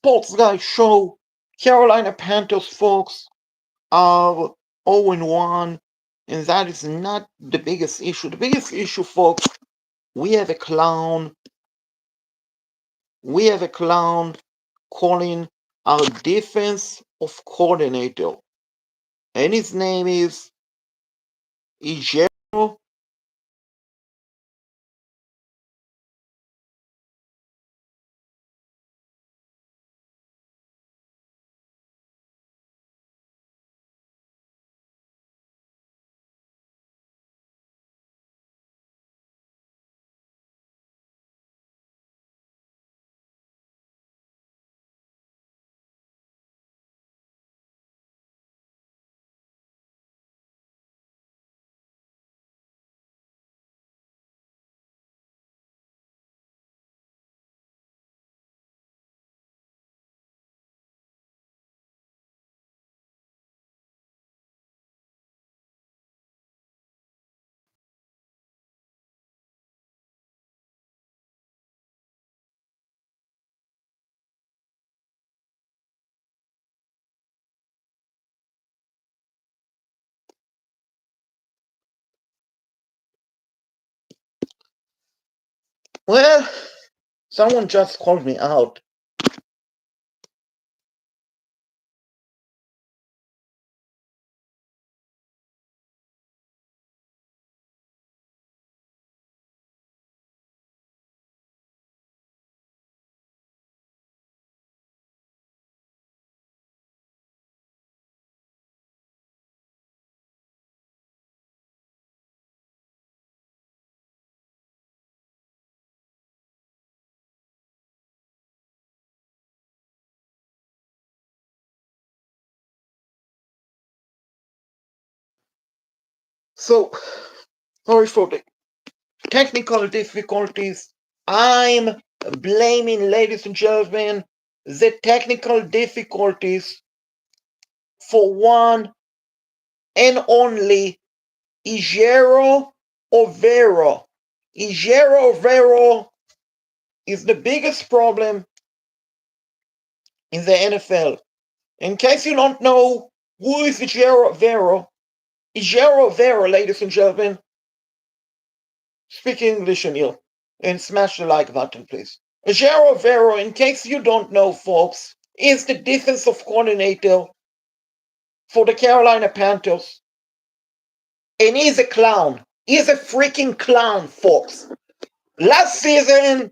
Sports Guy Show. Carolina Panthers, folks, are 0-1, and that is not the biggest issue. The biggest issue, folks, we have a clown. We have a clown calling our defense of coordinator, and his name is Ijero. Well, someone just called me out. So, sorry for the technical difficulties. I'm blaming, ladies and gentlemen, the technical difficulties for one and only Ijero Overo. Ijero Overo is the biggest problem in the NFL. In case you don't know who is Ijero Overo, ladies and gentlemen, speak English and ill. And smash the like button, please. Ijero Overo, in case you don't know, folks, is the defensive coordinator for the Carolina Panthers. And he's a clown. He's a freaking clown, folks. Last season,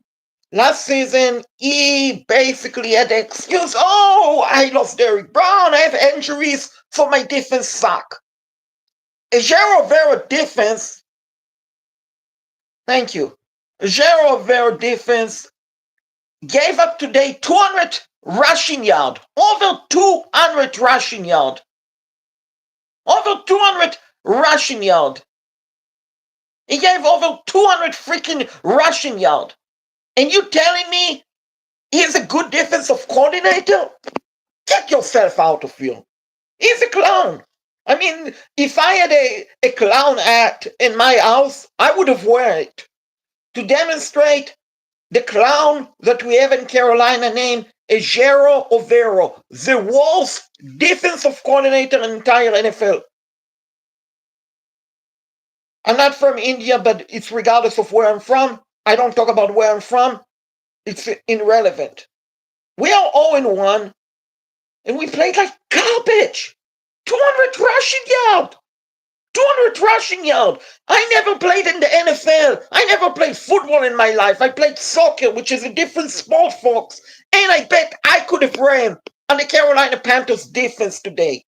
he basically had the excuse, oh, I lost Derrick Brown, I have injuries, so my defense suck. Ijero Overo defense, thank you. Ijero Overo defense gave up today 200 rushing yard, over 200 rushing yard. Over 200 rushing yard. He gave over 200 freaking rushing yard. And you telling me he's a good defensive coordinator? Get yourself out of here. He's a clown. I mean, if I had a clown hat in my house, I would have worn it to demonstrate the clown that we have in Carolina named Ijero Overo, the worst defensive coordinator in the entire NFL. I'm not from India, but it's regardless of where I'm from. I don't talk about where I'm from. It's irrelevant. We are 0-1, and we played like garbage. 200 rushing yard. 200 rushing yard. I never played in the NFL. I never played football in my life. I played soccer, which is a different sport, folks. And I bet I could have ran on the Carolina Panthers defense today.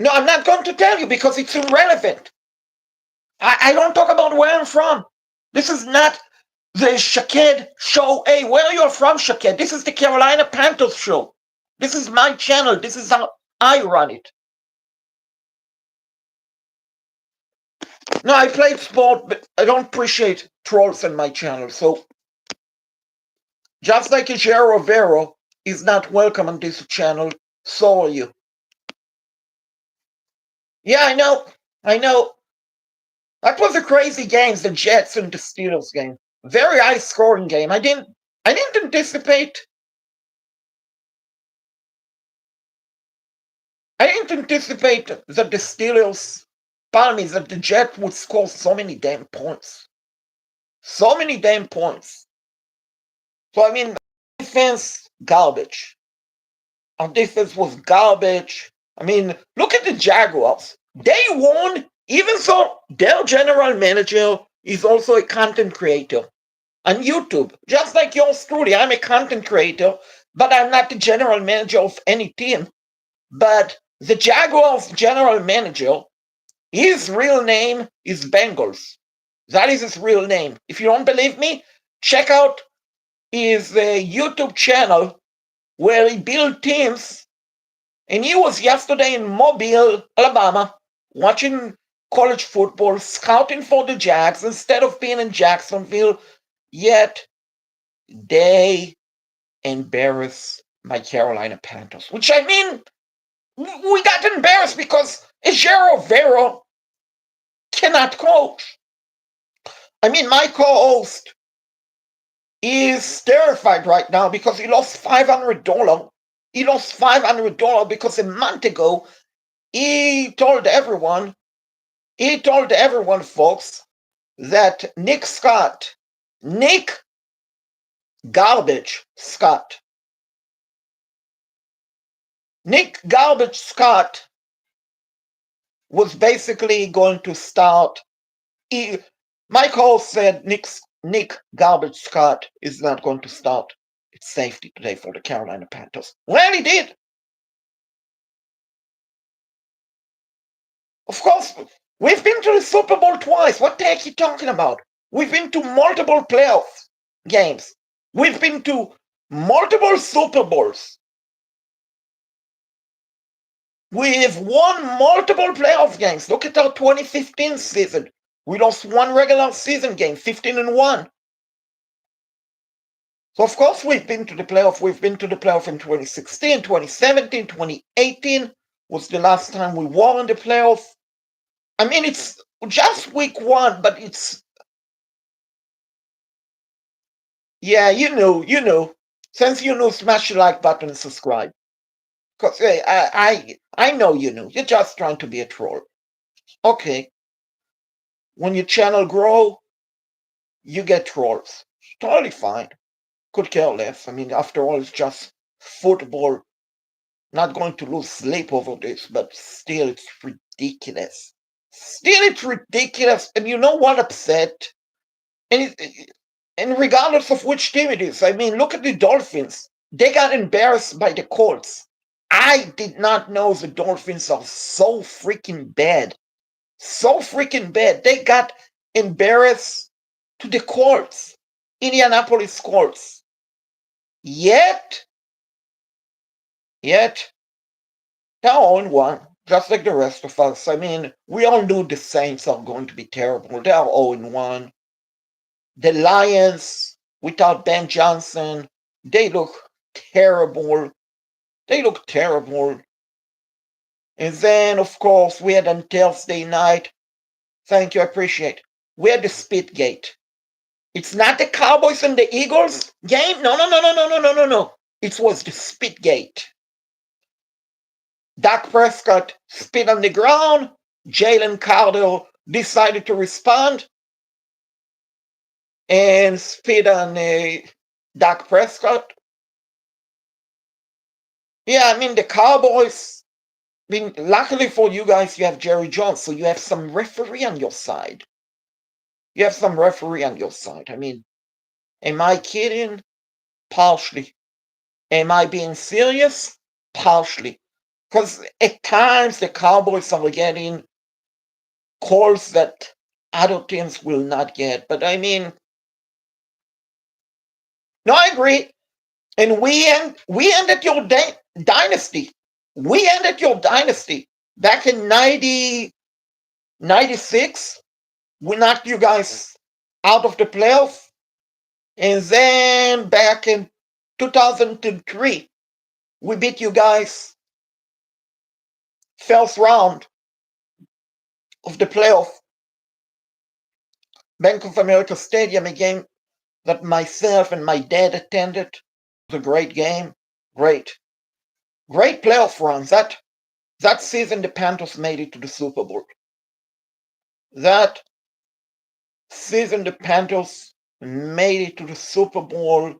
No, I'm not going to tell you because it's irrelevant. I don't talk about where I'm from. This is not the Shaked show. Hey, where are you from, Shaked? This is the Carolina Panthers show. This is my channel. This is how I run it. No, I play sport, but I don't appreciate trolls on my channel. So, just like Ijero Overo is not welcome on this channel, so are you. Yeah, I know. That was a crazy game, the Jets and the Steelers game. Very high scoring game. I didn't I didn't anticipate that the Steelers, pardon me, that the Jets would score so many damn points. So many damn points. So I mean, defense garbage. Our defense was garbage. I mean, look at the Jaguars. They won, even though their general manager is also a content creator on YouTube. Just like yours truly, I'm a content creator, but I'm not the general manager of any team. But the Jaguars general manager, his real name is Bengals. That is his real name. If you don't believe me, check out his YouTube channel where he built teams. And he was yesterday in Mobile, Alabama, watching college football, scouting for the Jags instead of being in Jacksonville. Yet they embarrass my Carolina Panthers, which I mean, we got embarrassed because Ejero Vera cannot coach. I mean, my co-host is terrified right now because he lost $500. He lost $500 because a month ago he told everyone, folks, that Nick Garbage Scott was basically going to start. Mike Hall said Nick Garbage Scott is not going to start at safety today for the Carolina Panthers. Well, he did. Of course, we've been to the Super Bowl twice. What the heck are you talking about? We've been to multiple playoff games. We've been to multiple Super Bowls. We've won multiple playoff games. Look at our 2015 season. We lost one regular season game, 15-1. So, of course, we've been to the playoff. We've been to the playoff in 2016, 2017, 2018 was the last time we won in the playoff. I mean, it's just week one, but it's... Yeah, you know. Since you know, smash the like button and subscribe. Because hey, I know you know. You're just trying to be a troll. Okay. When your channel grow, you get trolls. Totally fine. Could care less. I mean, after all, it's just football. Not going to lose sleep over this, but still, it's ridiculous. Still, it's ridiculous. And you know what upset? And regardless of which team it is, I mean, look at the Dolphins. They got embarrassed by the Colts. I did not know the Dolphins are so freaking bad. So freaking bad. They got embarrassed to the Colts. Indianapolis Colts. Yet, they're 0-1, just like the rest of us. I mean, we all knew the Saints are going to be terrible. They are 0-1. The Lions, without Ben Johnson, they look terrible. And then, of course, we had on Thursday night, thank you, I appreciate, we had the Spitgate. It's not the Cowboys and the Eagles game. No. It was the Spitgate. Dak Prescott spit on the ground. Jalen Carter decided to respond and spit on Dak Prescott. Yeah, I mean, the Cowboys, I mean, luckily for you guys, you have Jerry Jones, so you have some referee on your side. I mean, am I kidding? Partially. Am I being serious? Partially. Because at times the Cowboys are getting calls that other teams will not get. But I mean, no, I agree. And we ended your dynasty. We ended your dynasty. Back in 96, we knocked you guys out of the playoff. And then back in 2003, we beat you guys first round of the playoff. Bank of America Stadium, a game that myself and my dad attended. It was a great game. Great. Great playoff runs. That season the Panthers made it to the Super Bowl. That season the Panthers made it to the Super Bowl.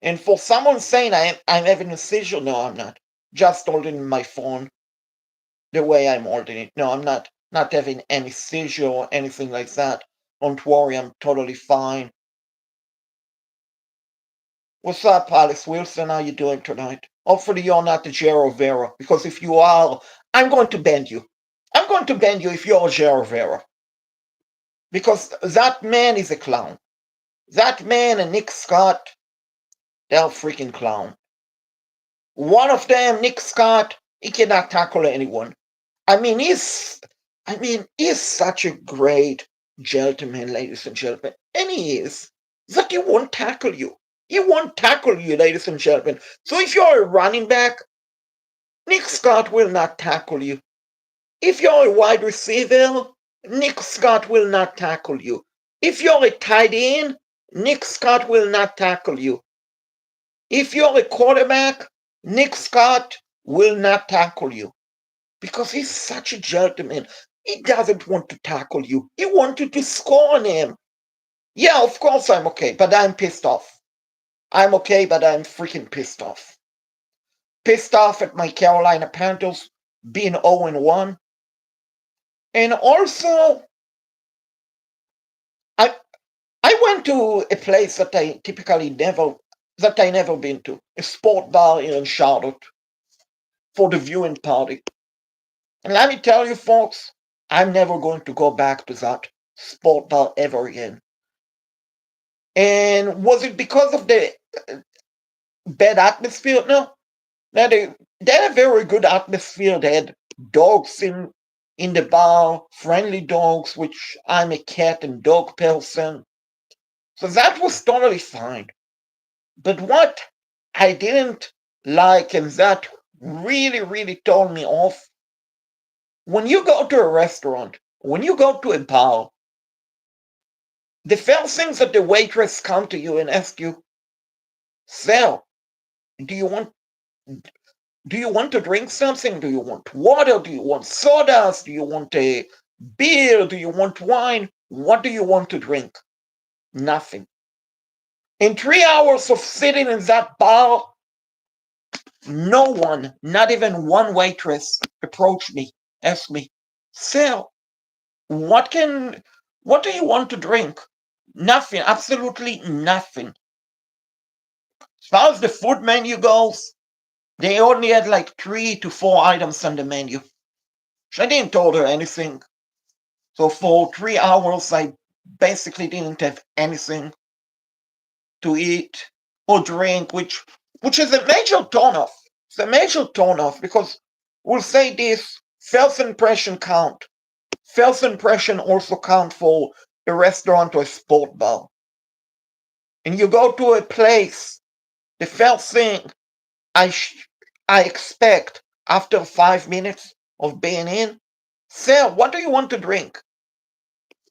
And for someone saying I'm having a seizure, no, I'm not. Just holding my phone the way I'm holding it. No, I'm not having any seizure or anything like that. Don't worry, I'm totally fine. What's up, Alice Wilson? How you doing tonight? Hopefully you're not the Jero Vera, because if you are, I'm going to bend you. I'm going to bend you if you're Jero Vera. Because that man is a clown. That man and Nick Scott, they're a freaking clown. One of them, Nick Scott, he cannot tackle anyone. He's such a great gentleman, ladies and gentlemen. And he is. But he won't tackle you. He won't tackle you, ladies and gentlemen. So if you're a running back, Nick Scott will not tackle you. If you're a wide receiver, Nick Scott will not tackle you. If you're a tight end, Nick Scott will not tackle you. If you're a quarterback, Nick Scott will not tackle you. Because he's such a gentleman. He doesn't want to tackle you. He wanted to score on him. Yeah, of course I'm okay, but I'm pissed off. I'm okay, but I'm freaking pissed off. Pissed off at my Carolina Panthers being 0-1. And also, I went to a place that I never been to, a sport bar here in Charlotte, for the viewing party. And let me tell you, folks, I'm never going to go back to that sport bar ever again. And was it because of the bad atmosphere? No. They had a very good atmosphere. They had dogs in the bar, friendly dogs, which I'm a cat and dog person. So that was totally fine. But what I didn't like, and that really, really turned me off, when you go to a restaurant, when you go to a bar, the first things that the waitress come to you and ask you, "Sir, do you want to drink something? Do you want water? Do you want sodas? Do you want a beer? Do you want wine? What do you want to drink?" Nothing. In 3 hours of sitting in that bar, no one, not even one waitress, approached me, asked me, "Sir, what do you want to drink?" Nothing, absolutely nothing. As far as the food menu goes, they only had like 3 to 4 items on the menu. I didn't order anything. So for 3 hours, I basically didn't have anything to eat or drink, which is a major turnoff. It's a major turnoff because we'll say this: first impression count. First impression also count for a restaurant or a sport bar. And you go to a place, the first thing I expect after 5 minutes of being in, "Sir, what do you want to drink?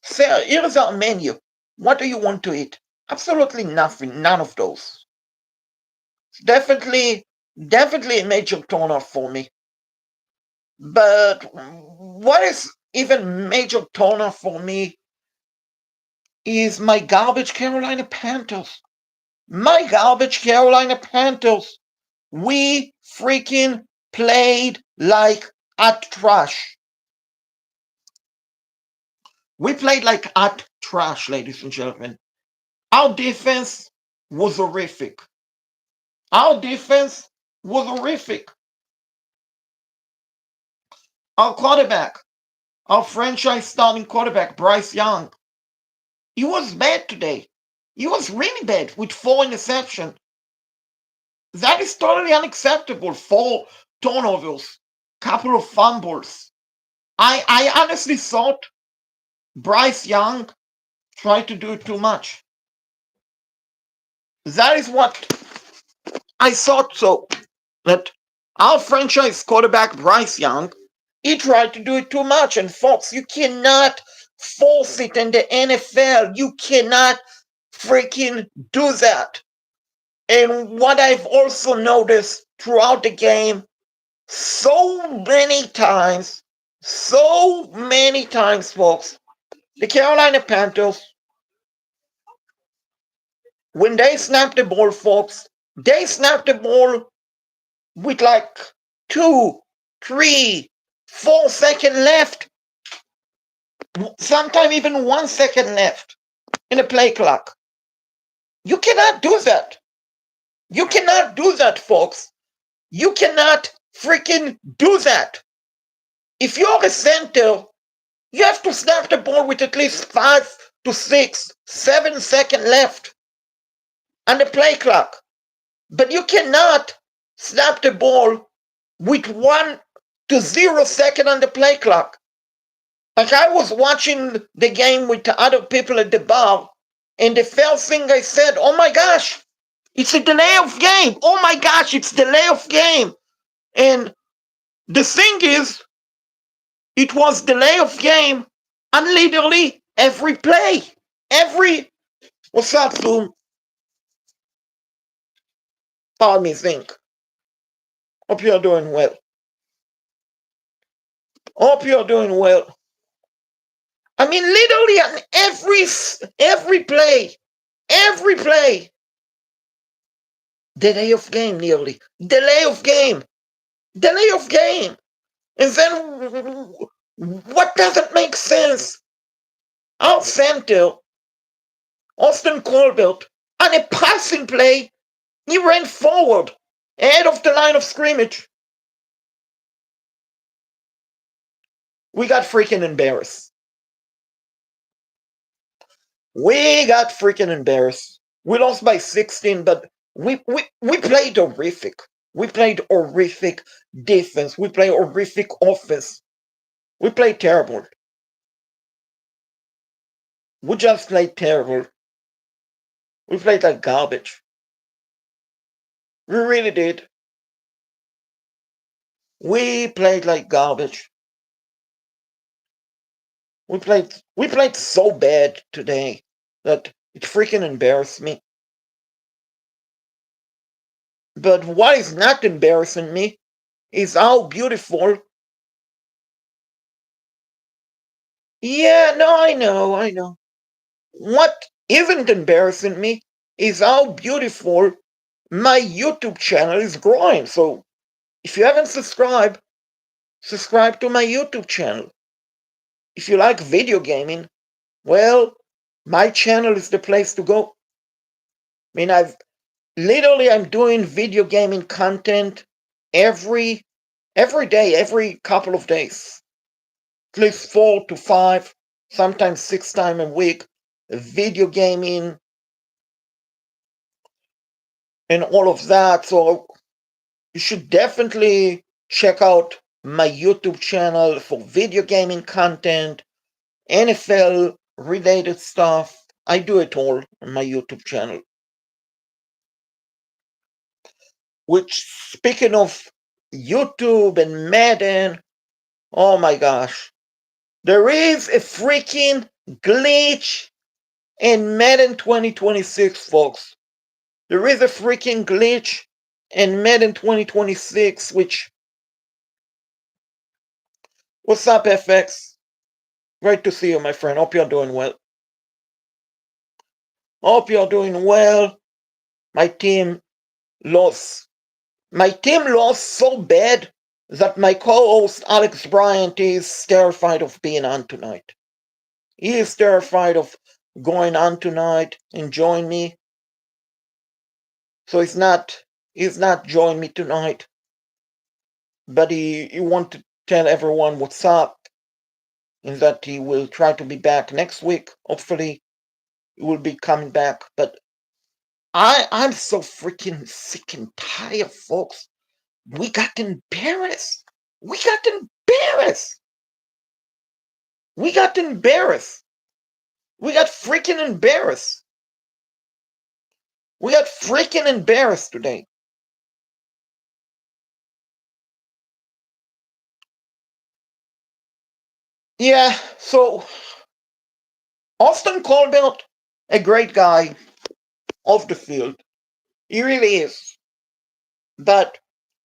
Sir, here's our menu. What do you want to eat?" Absolutely nothing, none of those. Definitely a major turnoff for me. But what is even major turnoff for me is my garbage Carolina Panthers. My garbage Carolina Panthers. We freaking played like at trash. We played like at trash, ladies and gentlemen. Our defense was horrific. Our defense was horrific. Our quarterback, our franchise starting quarterback, Bryce Young, he was bad today. He was really bad with 4 interceptions. That is totally unacceptable. 4 turnovers, couple of fumbles. I honestly thought Bryce Young tried to do too much. That is what I thought. So that our franchise quarterback, Bryce Young, he tried to do it too much. And folks, you cannot force it in the NFL. You cannot freaking do that. And what I've also noticed throughout the game, so many times, folks, the Carolina Panthers, when they snap the ball, folks, they snap the ball with like 2, 3, 4 seconds left, sometimes even 1 second left in the play clock. You cannot do that. You cannot do that, folks. You cannot freaking do that. If you're a center, you have to snap the ball with at least 5 to 6, 7 seconds left on the play clock. But you cannot snap the ball with 1 to 0 second on the play clock. Like I was watching the game with the other people at the bar, and the first thing I said, oh my gosh, it's a delay of game. Oh my gosh, it's delay of game. And the thing is, it was delay of game on literally every play. What's up, Zoom? Pardon me, think. Hope you're doing well. Hope you're doing well. I mean, literally on every play, delay of game nearly, delay of game. And then what doesn't make sense? Our center, Austin Colbert, on a passing play, he ran forward, ahead of the line of scrimmage. We got freaking embarrassed. We lost by 16, but we played horrific. We played horrific defense. We played horrific offense. We played terrible. We just played terrible. We played like garbage. We really did. We played like garbage. We played so bad today that it freaking embarrassed me. But what is not embarrassing me is how beautiful. Yeah, no, I know. What isn't embarrassing me is how beautiful my YouTube channel is growing. So if you haven't subscribed, subscribe to my YouTube channel. If you like video gaming, well, my channel is the place to go. I mean, I'm doing video gaming content every day, every couple of days. At least 4 to 5, sometimes 6 times a week, video gaming and all of that. So you should definitely check out my YouTube channel for video gaming content, NFL related stuff. I do it all on my YouTube channel. Which, speaking of YouTube and Madden, oh my gosh, there is a freaking glitch in Madden 2026, folks. There is a freaking glitch in Madden 2026, which, what's up, FX? Great to see you, my friend. Hope you're doing well. Hope you're doing well. My team lost. My team lost so bad that my co-host Alex Bryant is terrified of being on tonight. He is terrified of going on tonight and join me. So he's not joining me tonight. But he wants to tell everyone what's up and that he will try to be back next week. Hopefully he will be coming back. But I'm so freaking sick and tired, folks. We got embarrassed. We got embarrassed. We got embarrassed. We got freaking embarrassed. We got freaking embarrassed today. Yeah, so Austin Colbert, a great guy. off the field. He really is. But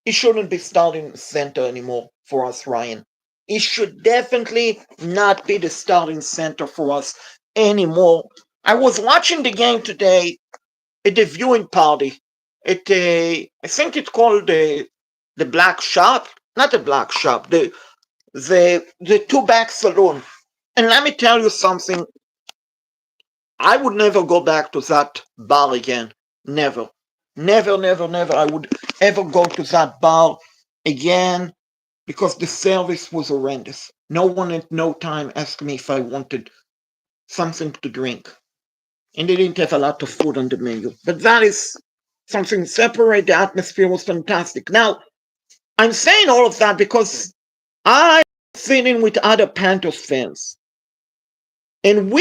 he shouldn't be starting center anymore for us, Ryan. He should definitely not be the starting center for us anymore. I was watching the game today at the viewing party at I think it's called the Black Shop, not the Black Shop, the Two Back Saloon. And let me tell you something. I would never go back to that bar again. Never. Never, never, never. I would ever go to that bar again because the service was horrendous. No one at no time asked me if I wanted something to drink. And they didn't have a lot of food on the menu. But that is something separate. The atmosphere was fantastic. Now, I'm saying all of that because I'm sitting with other Panthers fans. And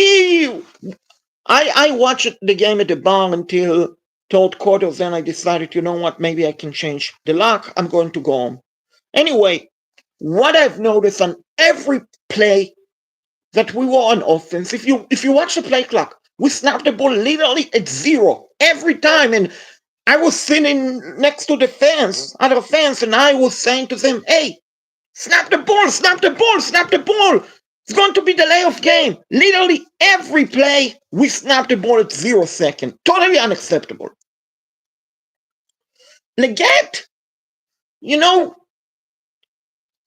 I watched the game at the bar until third quarter. Then I decided, you know what, maybe I can change the lock. I'm going to go home. Anyway, what I've noticed on every play that we were on offense, if you watch the play clock, we snapped the ball literally at zero every time. And I was sitting next to the fans, other fans, and I was saying to them, hey, snap the ball, snap the ball, snap the ball. It's going to be the layoff game. Literally every play, we snapped the ball at 0 second. Totally unacceptable. Leggett, you know,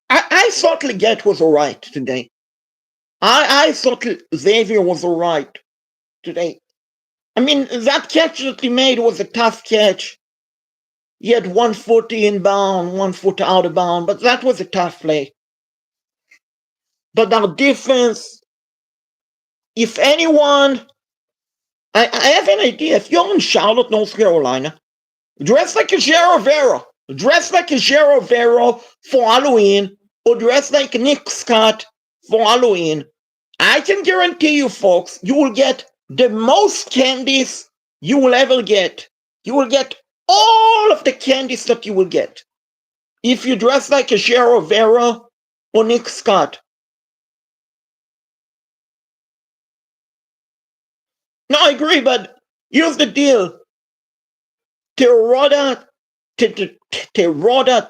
I thought Leggett was all right today. I thought Xavier was all right today. I mean, that catch that he made was a tough catch. He had 1 foot inbound, 1 foot out of bound, but that was a tough play. But our defense, if anyone, I have an idea. If you're in Charlotte, North Carolina, dress like a Gerald Vera. Dress like a Gerald Vera for Halloween, or dress like Nick Scott for Halloween. I can guarantee you, folks, you will get the most candies you will ever get. You will get all of the candies that you will get if you dress like a Gerald Vera or Nick Scott. No, I agree, but here's the deal. Teroda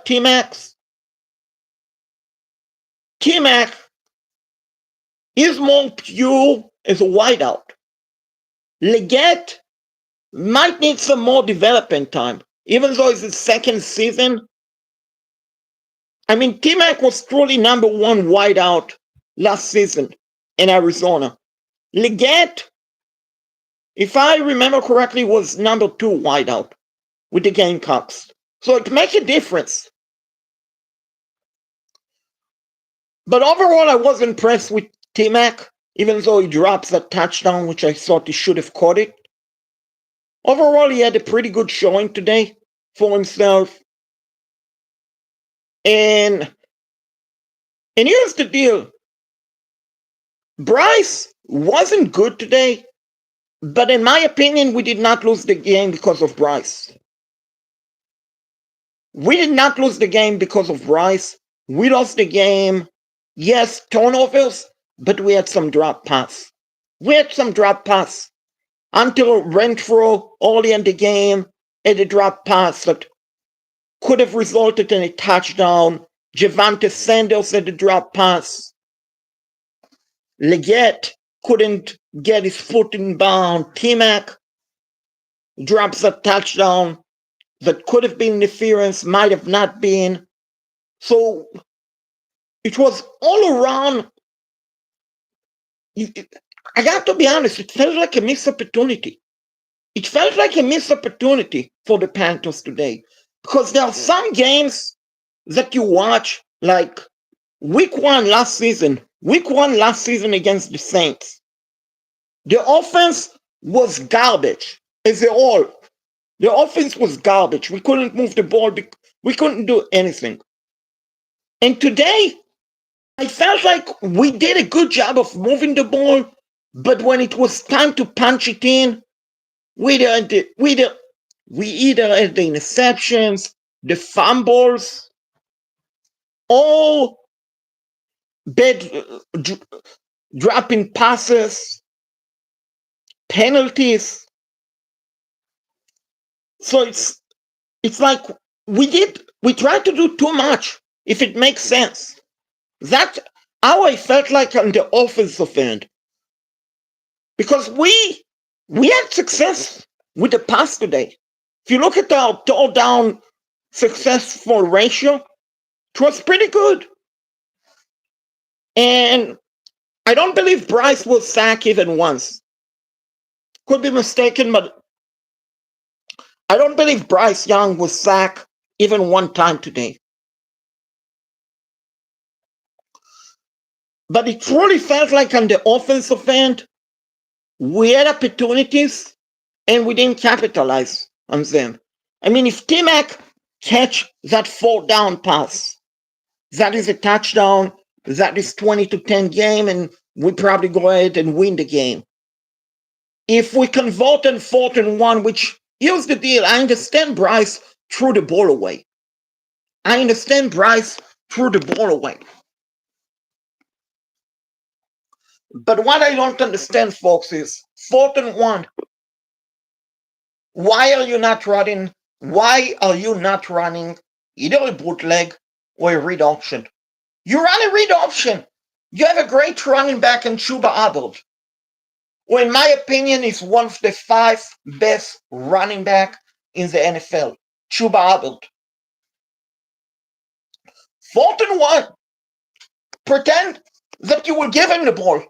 T-Max. T-Mac is more pure as a wideout. Leggett might need some more development time. Even though it's his second season, I mean, T-Mac was truly number one wideout last season in Arizona. Leggett, if I remember correctly, was number two wideout with the Gamecocks. So it makes a difference. But overall, I was impressed with T-Mac, even though he drops that touchdown, which I thought he should have caught it. Overall, he had a pretty good showing today for himself. And here's the deal. Bryce wasn't good today, but in my opinion, we did not lose the game because of Bryce. We did not lose the game because of Bryce. We lost the game, yes, turnovers, but we had some drop pass. We had some drop pass until Renfro early in the game had a drop pass that could have resulted in a touchdown. Javante Sanders had a drop pass. Leggett couldn't get his foot in bound. T-Mac drops a touchdown that could have been interference, might have not been. So it was all around. I got to be honest, it felt like a missed opportunity. It felt like a missed opportunity for the Panthers today. Because there are some games that you watch, like week one last season against the Saints. The offense was garbage as a whole. The offense was garbage. We couldn't move the ball. We couldn't do anything. And today, I felt like we did a good job of moving the ball, but when it was time to punch it in, we either had the interceptions, the fumbles, or bad dropping passes, penalties. So it's like we tried to do too much, if it makes sense. That's how I felt like on the offensive end. Because we had success with the pass today. If you look at our total down successful ratio, it was pretty good. And I don't believe Bryce will sack even once. Could be mistaken, but I don't believe Bryce Young will sack even one time today. But it truly felt like on the offensive end, we had opportunities and we didn't capitalize on them. I mean, if T-Mac catch that 4th-down pass, that is a touchdown, that is 20-10 game, and we probably go ahead and win the game. If we convert on 4th-1, which here's the deal, I understand Bryce threw the ball away. I understand Bryce threw the ball away. But what I don't understand, folks, is 4th-1. Why are you not running? Why are you not running either a bootleg or a read option? You run a read option. You have a great running back in Chuba Hubbard, who, in my opinion, is one of the 5 best running back in the NFL. Chuba Hubbard. 4th-1. Pretend that you will give him the ball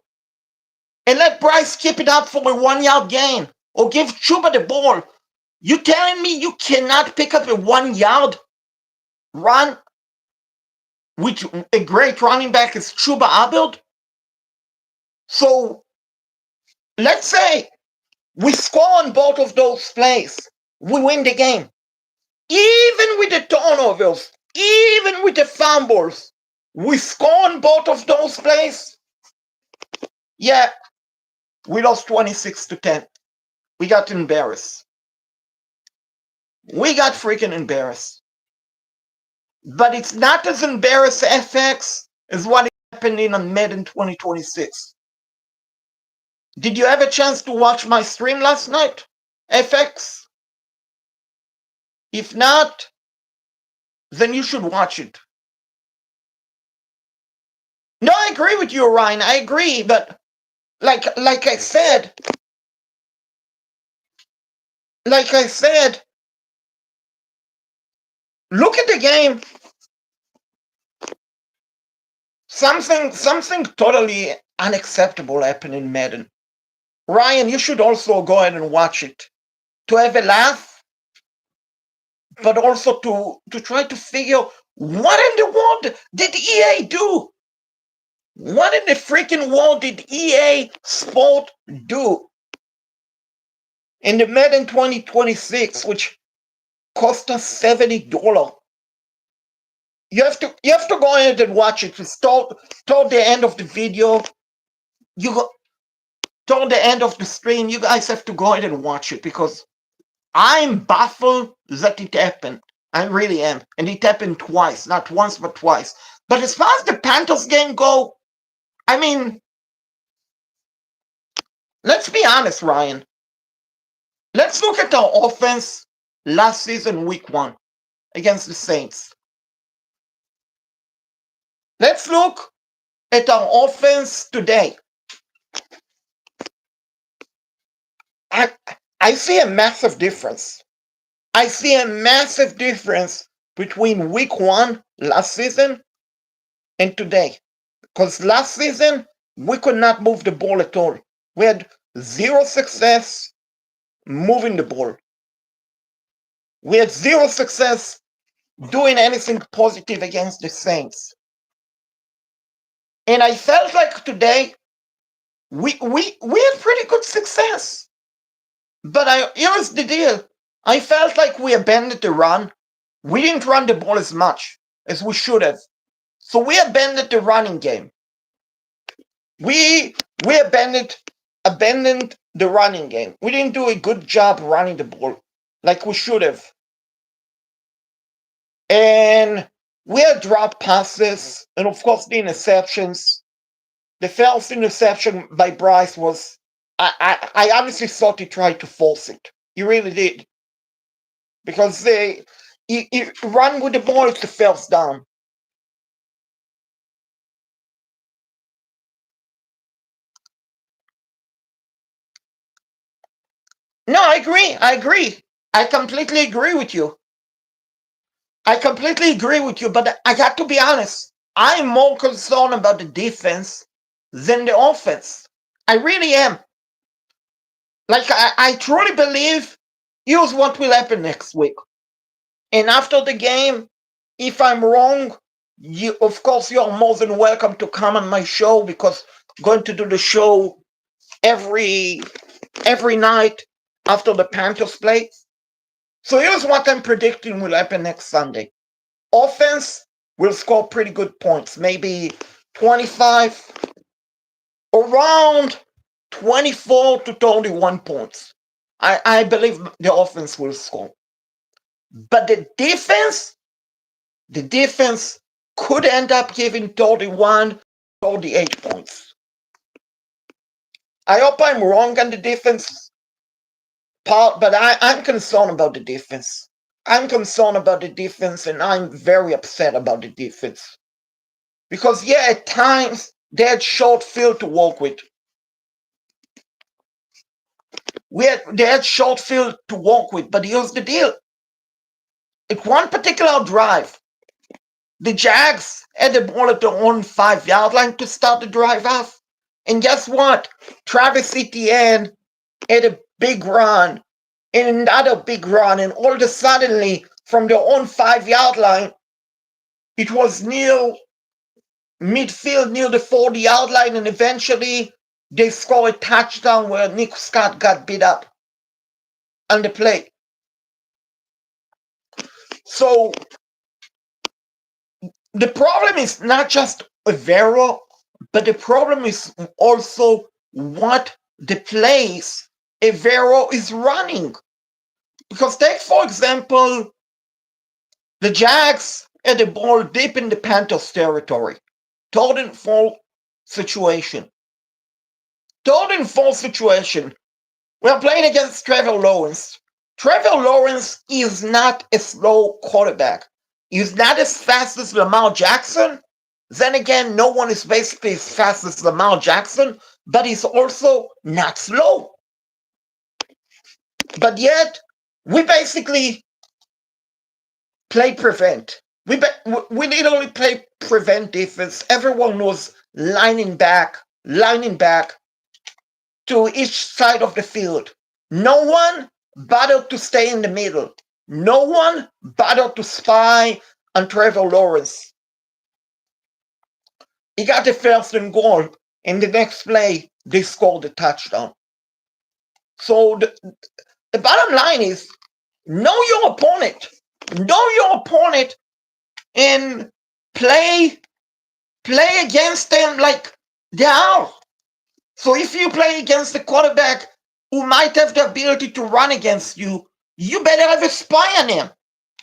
and let Bryce keep it up for a 1-yard gain, or give Chuba the ball. You telling me you cannot pick up a 1-yard run with a great running back is Chuba Hubbard? So let's say we score on both of those plays, we win the game. Even with the turnovers, even with the fumbles, we score on both of those plays. Yeah, we lost 26-10. We got embarrassed. We got freaking embarrassed. But it's not as embarrassing FX as what happened in Madden 2026. Did you have a chance to watch my stream last night, FX? If not, then you should watch it. No, I agree with you, Ryan. I agree, but like I said, look at the game. Something totally unacceptable happened in Madden. Ryan, you should also go ahead and watch it to have a laugh, but also to try to figure what in the world did EA do? What in the freaking world did EA Sport do in the Madden 2026, which cost us $70? You have to go ahead and watch it. It's toward the end of the video. You go toward the end of the stream. You guys have to go ahead and watch it because I'm baffled that it happened. I really am, and it happened twice, not once but twice. But as far as the Panthers game go, I mean, let's be honest, Ryan. Let's look at our offense last season, week 1, against the Saints. Let's look at our offense today. I see a massive difference. I see a massive difference between week 1 last season and today. Because last season, we could not move the ball at all. We had 0 success moving the ball. We had 0 success doing anything positive against the Saints. And I felt like today we had pretty good success. But here's the deal. I felt like we abandoned the run. We didn't run the ball as much as we should have. So we abandoned the running game. We abandoned the running game. We didn't do a good job running the ball like we should have. And we had drop passes, and of course the interceptions. The first interception by Bryce was, I honestly thought he tried to force it. He really did. because you run with the ball, it's the first down. No, I agree. I agree. I completely agree with you. I completely agree with you, but I got to be honest. I'm more concerned about the defense than the offense. I really am. Like, I truly believe here's what will happen next week. And after the game, if I'm wrong, of course, you're more than welcome to come on my show, because I'm going to do the show every night after the Panthers play. So here's what I'm predicting will happen next Sunday. Offense will score pretty good points, maybe 25, around 24 to 31 points. I believe the offense will score. But the defense could end up giving 31, 38 points. I hope I'm wrong on the defense part, but I'm concerned about the defense. I'm concerned about the defense, and I'm very upset about the defense. Because, yeah, at times they had short field to work with. They had short field to work with, but here's the deal. At one particular drive, the Jags had the ball at their own 5-yard line to start the drive off. And guess what? Travis Etienne had a big run and another big run, and all of a sudden, from their own 5-yard line, it was near midfield, near the 40-yard line, and eventually they scored a touchdown where Nick Scott got beat up on the play. So the problem is not just Evero, but the problem is also what the plays Evero is running. Because take, for example, the Jags had the ball deep in the Panthers territory. Third and 4 situation. Third and 4 situation. We're playing against Trevor Lawrence. Trevor Lawrence is not a slow quarterback. He's not as fast as Lamar Jackson. Then again, no one is basically as fast as Lamar Jackson, but he's also not slow. But yet, we basically play prevent. We literally play prevent defense. Everyone was lining back to each side of the field. No one bothered to stay in the middle. No one bothered to spy on Trevor Lawrence. He got the first and goal. In the next play, they scored a touchdown. So the bottom line is, know your opponent. Know your opponent and play against them like they are. So if you play against a quarterback who might have the ability to run against you, you better have a spy on him.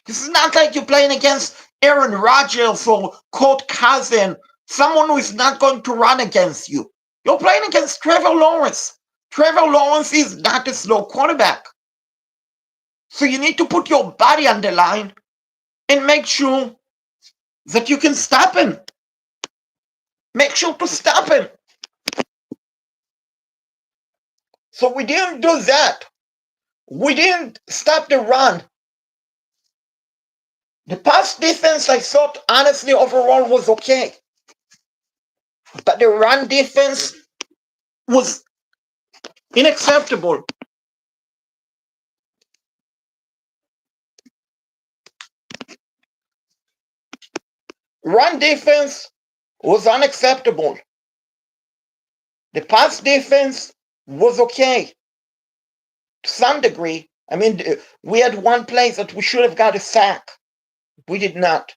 This is not like you're playing against Aaron Rodgers or Colt Cousin, someone who is not going to run against you. You're playing against Trevor Lawrence. Trevor Lawrence is not a slow quarterback. So you need to put your body on the line and make sure that you can stop him. Make sure to stop him. So we didn't do that. We didn't stop the run. The pass defense, I thought, honestly, overall was okay. But the run defense was unacceptable. Run defense was unacceptable. The pass defense was okay to some degree. I mean, we had one play that we should have got a sack. We did not.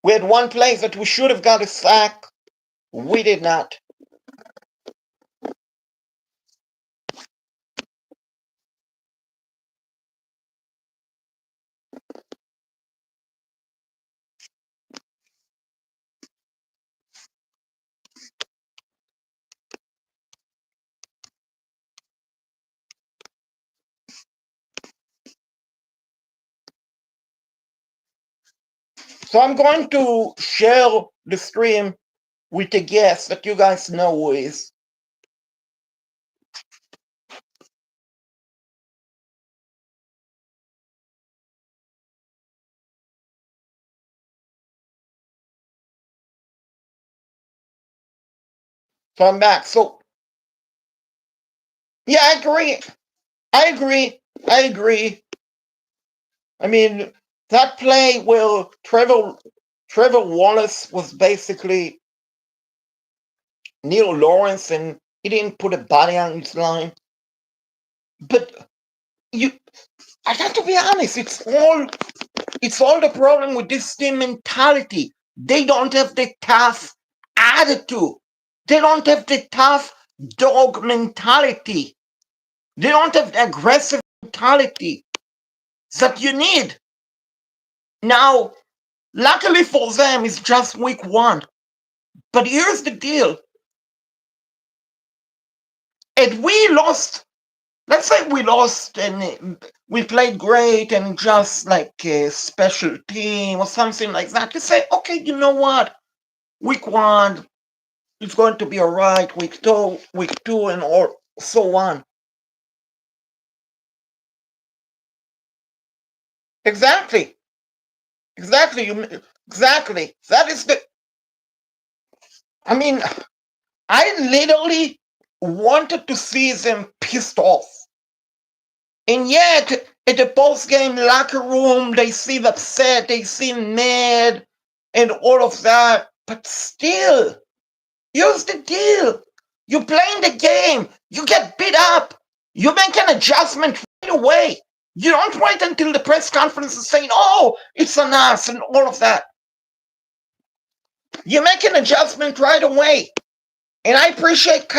We had one play that we should have got a sack. We did not. So I'm going to share the stream with a guest that you guys know who is. So I'm back. So yeah, I agree. I agree. I agree. I mean, that play where Trevor Wallace was basically Neil Lawrence and he didn't put a body on his line. But you I got to be honest, it's all the problem with this team mentality. They don't have the tough attitude. They don't have the tough dog mentality. They don't have the aggressive mentality that you need. Now, luckily for them, it's just week one. But here's the deal. If we lost, let's say we lost and we played great and just like a special team or something like that, you say, okay, you know what? Week one, it's going to be all right. Week two, and all so on. Exactly, exactly. Exactly. That is the. I mean, I literally wanted to see them pissed off, and yet at the post-game locker room, they seem upset, they seem mad, and all of that. But still, here's the deal: you playing the game, you get beat up, you make an adjustment right away. You don't wait until the press conference is saying, oh, it's on us and all of that. You make an adjustment right away. And I appreciate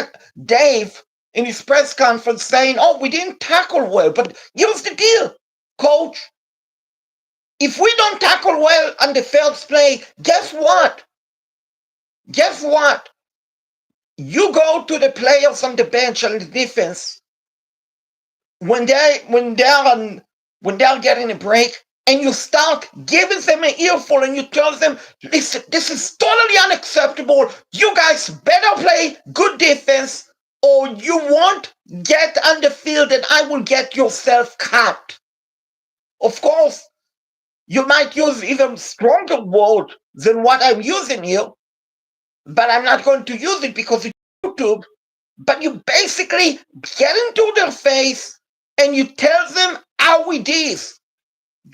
Dave in his press conference saying, oh, we didn't tackle well. But here's the deal, coach. If we don't tackle well on the first play, guess what? Guess what? You go to the players on the bench and the defense when they're getting a break, and you start giving them an earful and you tell them, listen, this is totally unacceptable. You guys better play good defense or you won't get on the field and I will get yourself cut. Of course, you might use even stronger word than what I'm using here, but I'm not going to use it because it's YouTube. But you basically get into their face and you tell them how it is.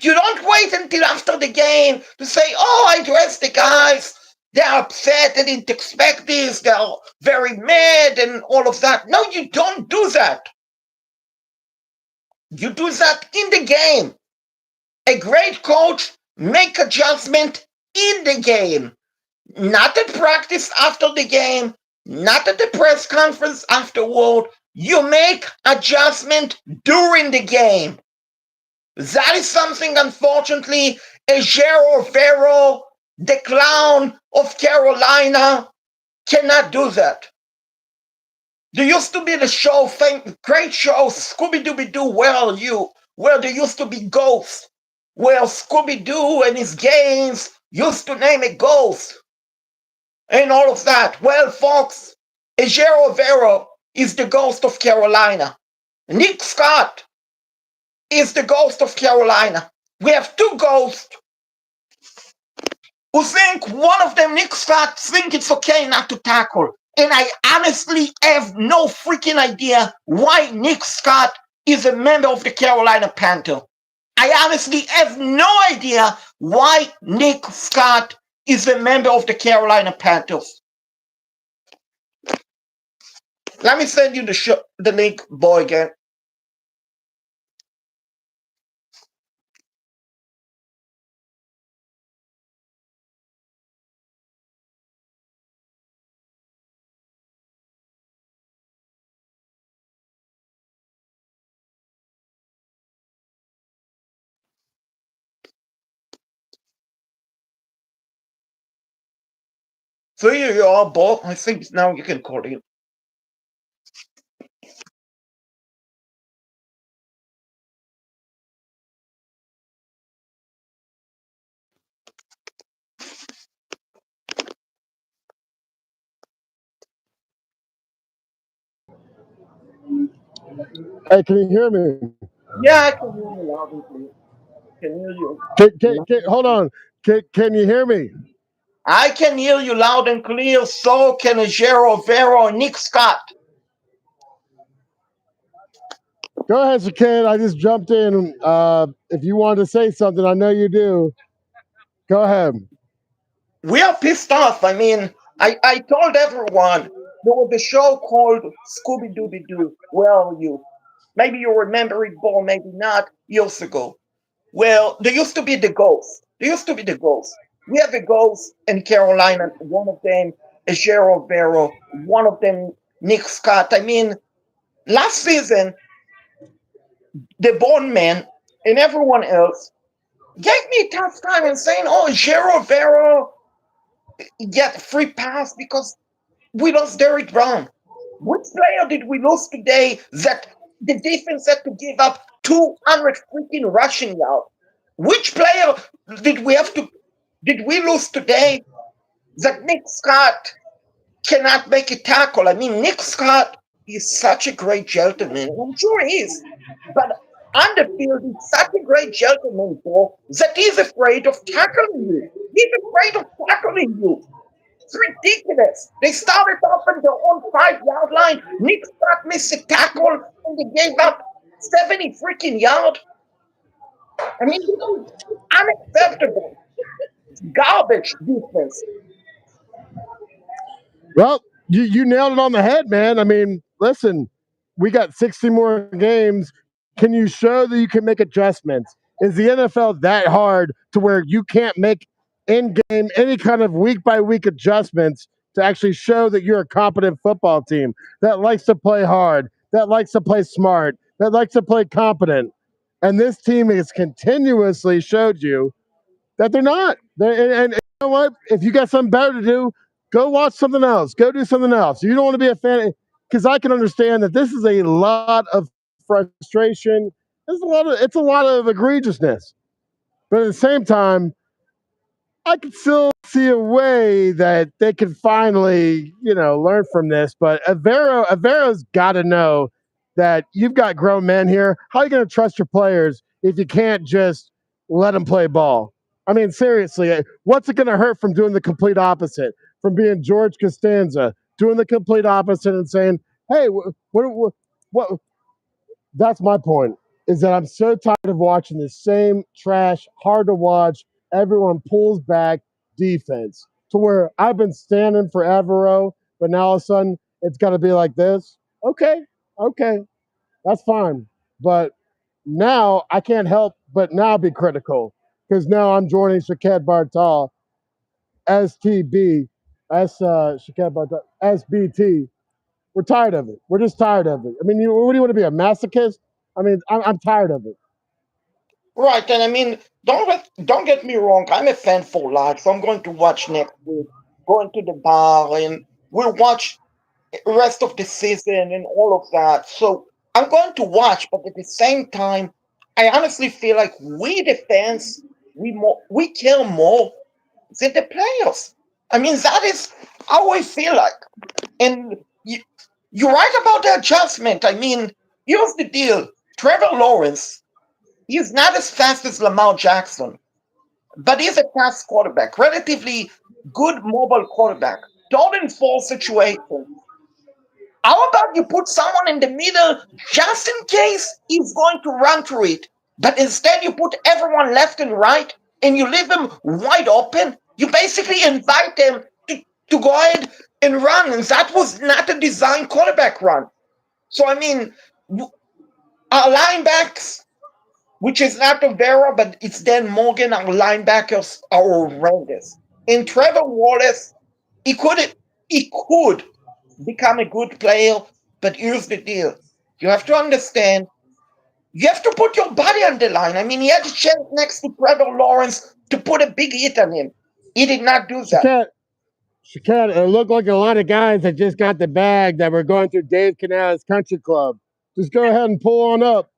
You don't wait until after the game to say, oh, I dressed the guys. They're upset. They didn't expect this. They're very mad and all of that. No, you don't do that. You do that in the game. A great coach make adjustment in the game, not at practice after the game, not at the press conference afterward. You make adjustment during the game. That is something, unfortunately, Ejero Vero, the clown of Carolina, cannot do that. There used to be the show, great show, Scooby Dooby Doo, Where Are You? Where there used to be ghosts, where Scooby Doo and his games used to name a ghost, and all of that. Well, folks, Ejero Vero is the ghost of Carolina. Nick Scott is the ghost of Carolina. We have two ghosts who think one of them, Nick Scott, think it's okay not to tackle. And I honestly have no freaking idea why Nick Scott is a member of the Carolina Panthers. I honestly have no idea why Nick Scott is a member of the Carolina Panthers. Let me send you the link, boy, again. So here you are, boy. I think now you can call it. Hey, can you hear me? Yeah, I can hear you loud and clear. Can hear you. Hold on. Can you hear me? I can hear you loud and clear. So can Jero Vero and Nick Scott. Go ahead, Shaked. I just jumped in. If you wanted to say something, I know you do. Go ahead. We are pissed off. I mean, I told everyone there was a show called Scooby Dooby Doo. Where are you? Maybe you remember it, Bo, maybe not, years ago. Well, there used to be the ghosts. There used to be the ghosts. We have a ghost in Carolina. One of them is Gerald Vero. One of them, Nick Scott. I mean, last season, the Bone Man and everyone else gave me a tough time and saying, oh, Gerald Vero get free pass because we lost Derrick Brown. Which player did we lose today that the defense had to give up 200 freaking rushing yards? Which player did we have to did we lose today that Nick Scott cannot make a tackle? I mean, Nick Scott is such a great gentleman. I'm sure he is. But on the field, he's such a great gentleman, Paul, that he's afraid of tackling you. He's afraid of tackling you. It's ridiculous. They started off on their own 5 yard line. Nick Scott missed a tackle and they gave up 70 freaking yards. I mean, this is unacceptable. It's garbage defense. Well, you nailed it on the head, man. I mean, listen, we got 60 more games. Can you show that you can make adjustments? Is the NFL that hard to where you can't make in game any kind of week by week adjustments to actually show that you're a competent football team that likes to play hard, that likes to play smart, that likes to play competent? And this team has continuously showed you that they're not. And you know what? If you got something better to do, go watch something else. Go do something else. You don't want to be a fan because I can understand that this is a lot of frustration. It's a lot of egregiousness. But at the same time, I could still see a way that they could finally, learn from this. But Avero's got to know that you've got grown men here. How are you going to trust your players if you can't just let them play ball? I mean, seriously, what's it going to hurt from doing the complete opposite? From being George Costanza, doing the complete opposite and saying, "Hey, what that's my point. Is that I'm so tired of watching the same trash, hard to watch, everyone pulls back defense to where I've been standing for Evero, but now all of a sudden it's got to be like this. Okay, okay, that's fine. But now I can't help but now be critical because now I'm joining Shaked Bartal, STB, Shaked Bartal, SBT. We're tired of it. We're just tired of it. I mean, what do you want to be, a masochist? I mean, I'm tired of it. Right, and I mean, don't get me wrong. I'm a fan for life, so I'm going to watch next week. Going to the bar, and we'll watch the rest of the season and all of that. So I'm going to watch, but at the same time, I honestly feel like we the fans we care more than the players. I mean, that is how I feel like. And you're right about the adjustment. I mean, here's the deal: Trevor Lawrence, he's not as fast as Lamar Jackson, but he's a fast quarterback, relatively good mobile quarterback. Don't enforce situations. How about you put someone in the middle just in case he's going to run through it? But instead, you put everyone left and right and you leave them wide open. You basically invite them to go ahead and run. And that was not a design quarterback run. So, I mean, our linebacks, which is not Rivera, but it's Dan Morgan, our linebackers are horrendous. And Trevor Wallace, he could he could become a good player, but here's the deal. You have to understand, you have to put your body on the line. I mean, he had a chance next to Trevor Lawrence to put a big hit on him. He did not do that. Shaked, it looked like a lot of guys that just got the bag that were going through Dave Canales Country Club. Just go ahead and pull on up.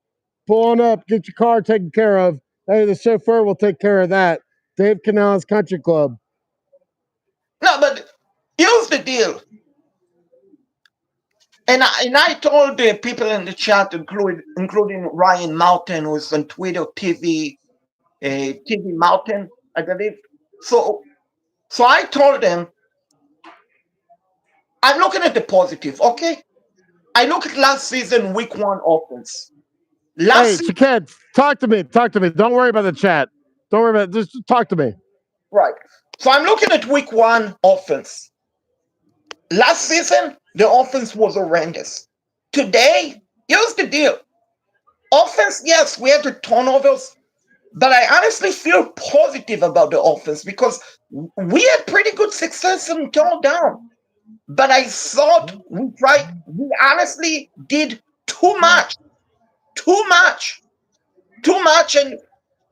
Pull on up. Get your car taken care of. Hey, the chauffeur will take care of that. Dave Canales Country Club. No, but here's the deal. And I told the people in the chat, including Ryan Mountain, who's on Twitter TV Mountain, I believe. So so I told them, I'm looking at the positive, okay? I look at last season week one offense. Last Hey, season, Shaked, talk to me. Talk to me. Don't worry about the chat. Don't worry about it. Just talk to me. right. So I'm looking at week one offense. Last season, the offense was horrendous. Today, here's the deal. Offense, yes, we had the turnovers, but I honestly feel positive about the offense because we had pretty good success in turn down. But I thought we honestly did too much, too much, too much, and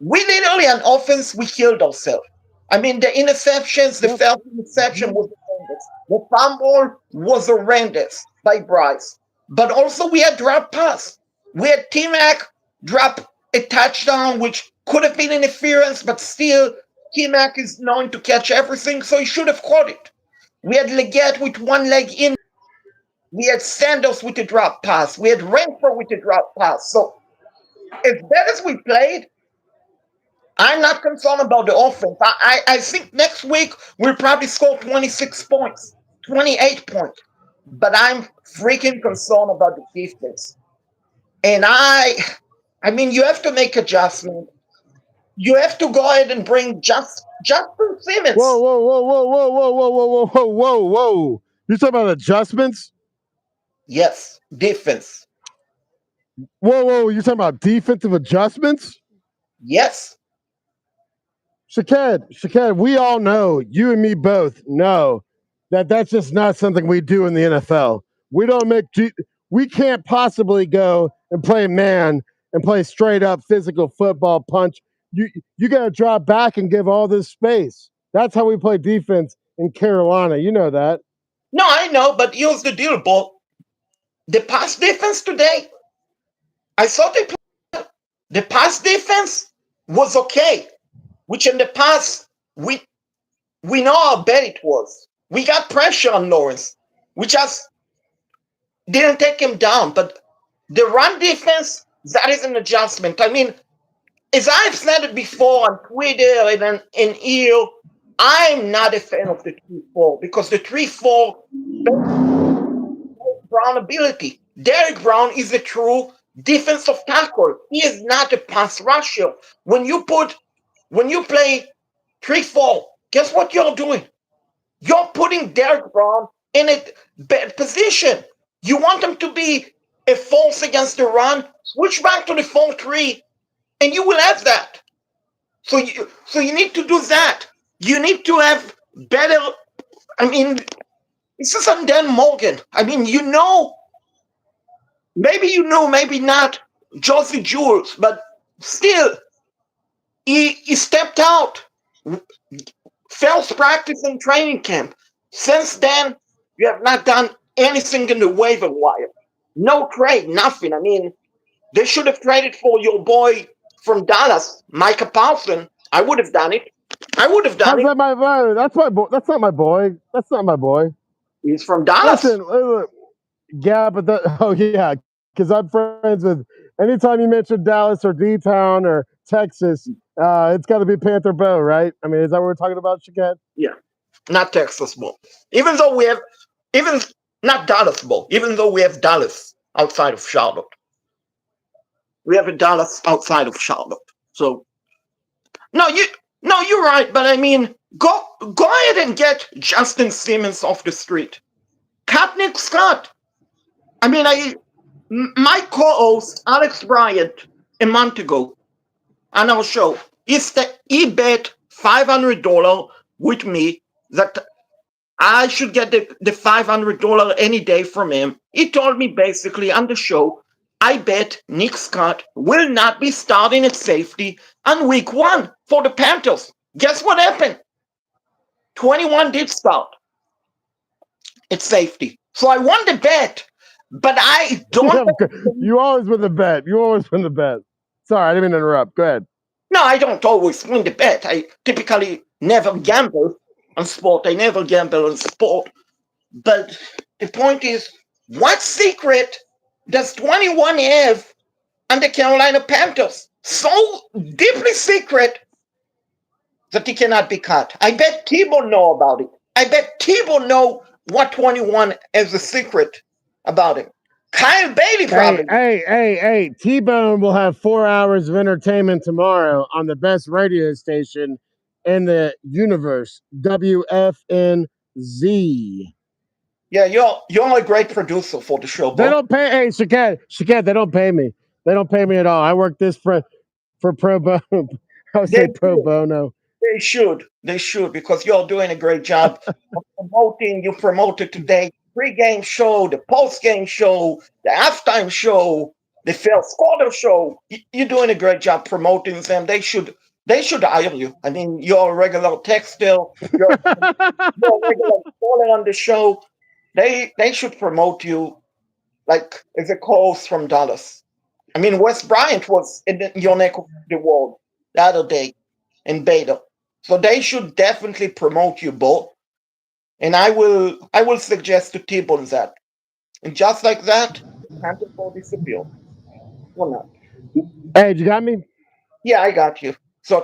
we literally on offense we killed ourselves. I mean, the interceptions, the Yep. failed interception was horrendous. The fumble was horrendous by Bryce. But also we had drop pass. We had T-Mac drop a touchdown, which could have been interference, but still T-Mac is known to catch everything, so he should have caught it. We had Leggett with one leg in. We had Sanders with the drop pass. We had Renfro with the drop pass. So as bad as we played, I'm not concerned about the offense. I think next week we'll probably score 26 points, 28 points. But I'm freaking concerned about the defense. And I mean, you have to make adjustment. You have to go ahead and bring Justin Whoa, Simmons. whoa, whoa, whoa, whoa, whoa, whoa, whoa, whoa, whoa, whoa. You talking about adjustments? Yes, defense. Whoa, whoa. You talking about defensive adjustments? Yes. Shaked, we all know, you and me both know that that's just not something we do in the NFL. We don't make, we can't possibly go and play man and play straight up physical football punch. You got to drop back and give all this space. That's how we play defense in Carolina. You know that. No, I know, but here's the deal, Bo. The pass defense today, I thought the pass defense was okay, which in the past we know how bad it was. We got pressure on Lawrence. We just didn't take him down. But the run defense, that is an adjustment. I mean, as I've said it before on Twitter and in here, I'm not a fan of the 3-4 because the 3-4 Brown ability. Derek Brown is a true defensive tackle. He is not a pass rusher. When you play 3-4, guess what you're doing? You're putting Derek Brown in a bad position. You want him to be a force against the run, switch back to the 4-3, and you will have that. So you need to do that. You need to have better. I mean, this is on Dan Morgan. I mean, maybe not Josie Jules, but still, he stepped out, failed practice in training camp. Since then, you have not done anything in the waiver wire. No trade, nothing. I mean, they should have traded for your boy from Dallas, Micah Paulson. I would have done it. I would have done How's it. that my boy? That's my boy. That's not my boy. That's not my boy. He's from Dallas. Listen, yeah, but that, oh yeah, because I'm friends with. Anytime you mention Dallas or D Town or Texas, it's got to be Panther Bow, right? I mean, is that what we're talking about, Shaked? Yeah, not Texas Bowl. Even though we have, even not Dallas Bowl. Even though we have Dallas outside of Charlotte, we have a Dallas outside of Charlotte. So no, you're right. But I mean, go ahead and get Justin Simmons off the street. Cut Nick Scott. I mean, my co-host Alex Bryant a month ago on our show, he bet $500 with me that I should get the $500 any day from him. He told me basically on the show, I bet Nick Scott will not be starting at safety on week one for the Panthers. Guess what happened? 21 did start at safety. So I won the bet, but I don't. You always win the bet. You always win the bet. Sorry, I didn't mean to interrupt. Go ahead. No, I don't always win the bet. I typically never gamble on sport. I never gamble on sport. But the point is, What secret does 21 have on the Carolina Panthers? So deeply secret that he cannot be cut. I bet Tebow know about it. I bet Tebow know what 21 is a secret about him. Kyle Bailey Hey, probably. hey, hey, hey! T Bone will have 4 hours of entertainment tomorrow on the best radio station in the universe, WFNZ. Yeah, you're a great producer for the show, They Bo. don't pay. Hey, Shakat, they don't pay me. They don't pay me at all. I work this for pro bono. I would say They pro should. bono. They should. They should because you're doing a great job of promoting. You promoted today pre-game show, the post-game show, the halftime show, the first quarter show. You're doing a great job promoting them. They should hire you. I mean, you're a regular texter. You're a regular caller on the show. They should promote you like as a co-host from Dallas. I mean, Wes Bryant was in your neck of the world the other day in beta. So they should definitely promote you both. And I will suggest to T-Bone that. And just like that, the Panthers will disappear. Or not. Hey, you got me? Yeah, I got you. So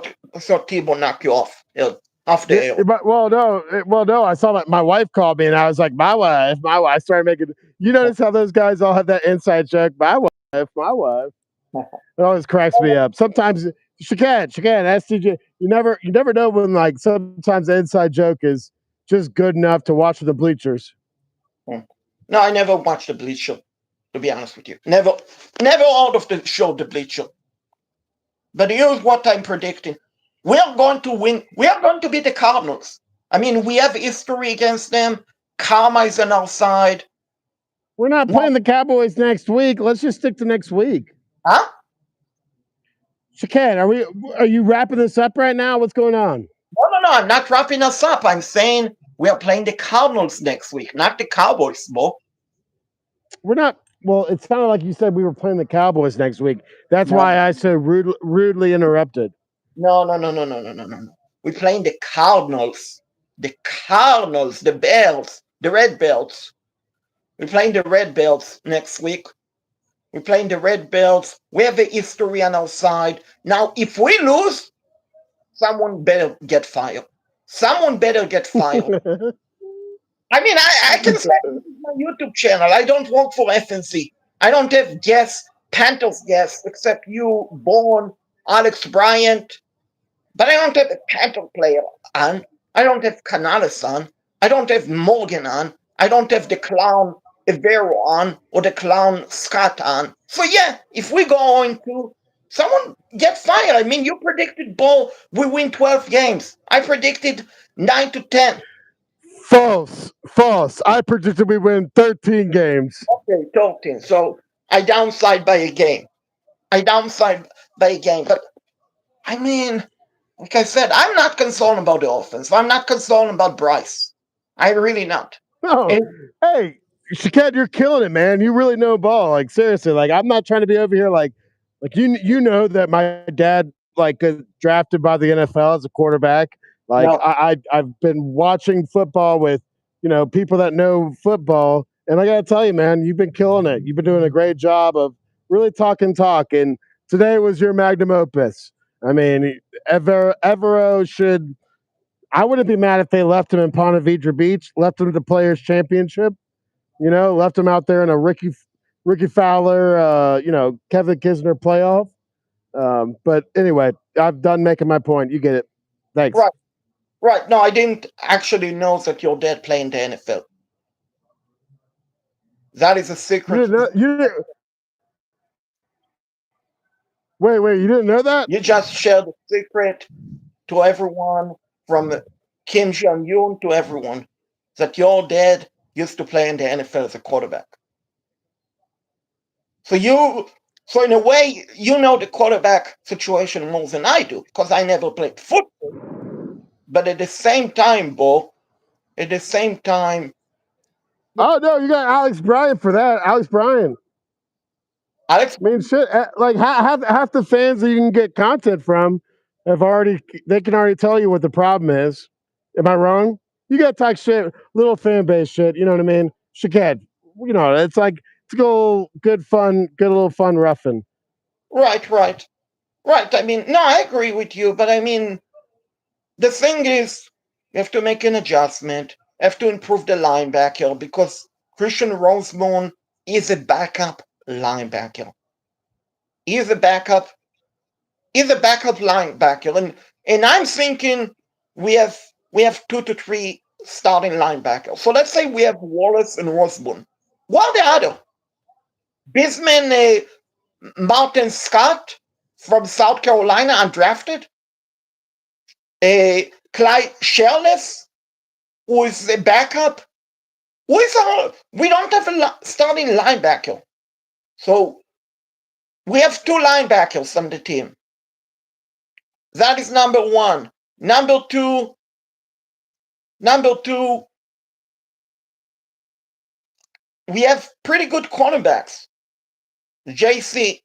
T-Bone knock you off the Yeah, air. well, no, well, no. I saw that my wife called me, and I was like, "My wife, my wife." I started making. You notice how those guys all have that inside joke? My wife, my wife. It always cracks me up. Sometimes she can STJ. You never know when like sometimes the inside joke is just good enough to watch with the bleachers. No, I never watched the Bleach Show, to be honest with you. Never out of the show, the Bleach Show. But here's what I'm predicting. We are going to win. We are going to beat the Cardinals. I mean, we have history against them. Karma is on our side. We're not No, playing the Cowboys next week. Let's just stick to next week. huh? Shakan, are you wrapping this up right now? What's going on? No. I'm not wrapping us up. I'm saying we are playing the Cardinals next week, not the Cowboys, Bo. We're not. Well, it sounded like you said we were playing the Cowboys next week. That's No, why I so rudely interrupted. no. We're playing the Cardinals. The Cardinals, the Bears, the Red Belts. We're playing the Red Belts next week. We're playing the Red Belts. We have a history on our side. Now, if we lose, someone better get fired. Someone better get fired. I mean, I can say this is my YouTube channel. I don't work for FNC. I don't have guests, Panthers guests, except you, Bourne, Alex Bryant. But I don't have a Panther player on. I don't have Canales on. I don't have Morgan on. I don't have the clown Evero on or the clown Scott on. So yeah, if we go into someone get fired. I mean, you predicted Bull we win 12 games. I predicted 9 to 10. False, false. I predicted we win 13 games. Okay, 13. So I downside by a game. I downside by a game. But I mean, like I said, I'm not concerned about the offense. I'm not concerned about Bryce. I really not. No, And hey, Shaquette, you're killing it, man. You really know ball. Like seriously, like I'm not trying to be over here like you know that my dad like got drafted by the NFL as a quarterback. Like no, I've been watching football with people that know football, and I gotta tell you, man, you've been killing it. You've been doing a great job of really talking talk, and today was your magnum opus. I mean, Evero should. I wouldn't be mad if they left him in Ponte Vedra Beach, left him at the Players Championship. Left him out there in a Ricky Fowler, Kevin Kisner playoff. But anyway, I've done making my point. You get it. Thanks. right, right. No, I didn't actually know that your dad played in the NFL. That is a You secret. didn't know. You didn't. Wait. You didn't know that? You just shared the secret to everyone from Kim Jong Un to everyone that your dad used to play in the NFL as a quarterback. So so in a way, you know the quarterback situation more than I do because I never played football. But at the same time, Bo, at the same time, Oh no, you got Alex Bryan for that. Alex Bryan. Alex, I mean, shit. Like half the fans that you can get content from have already. They can already tell you what the problem is. Am I wrong? You got to talk shit, little fan base shit. You know what I mean? Shaked. it's like it's go good fun, good little fun roughing. Right, right, right. I mean, no, I agree with you, but I mean, the thing is, you have to make an adjustment, have to improve the linebacker because Christian Rosemoon is a backup linebacker. He is a backup. He's a backup linebacker, and I'm thinking we have we have 2 to 3 starting linebackers. So let's say we have Wallace and Rosemoon. What are the other? Bisman Martin Scott from South Carolina, undrafted. Clyde Sherless, who is a backup. We don't have a starting linebacker. So we have 2 linebackers on the team. That is number one. Number two, we have pretty good cornerbacks. JC.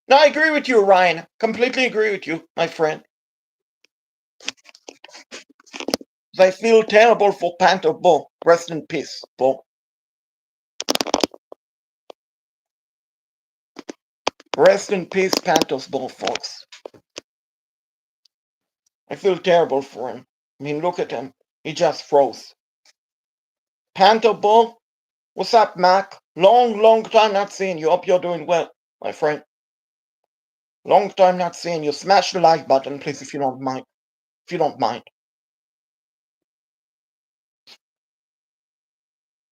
No, I agree with you, Ryan. Completely agree with you, my friend. I feel terrible for Panther Bo. Rest in peace, Bo. Rest in peace, Panthers Bo, folks. I feel terrible for him. I mean, look at him. He just froze. Panther Bo, what's up, Mac? Long time not seeing you. Hope you're doing well, my friend. Long time not seeing you. Smash the like button, please, if you don't mind. If you don't mind.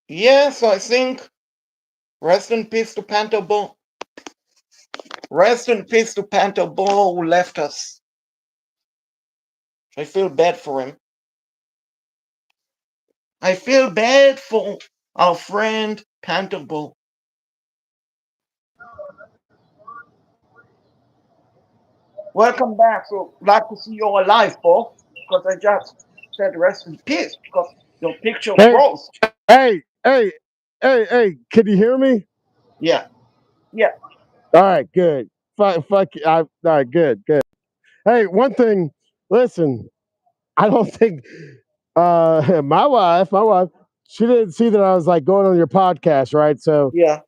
Yeah, so I think rest in peace to Panther Bo. Rest in peace to Panther Bo who left us. I feel bad for him. I feel bad for our friend Panther Bo. Welcome back. So glad to see you alive, Bo. Because I just said rest in peace because your picture Hey, froze. hey, can you hear me? Yeah, yeah, All right, good. Fuck. All right, good. Hey, one thing. Listen, I don't think my wife, she didn't see that I was like going on your podcast, right? So yeah.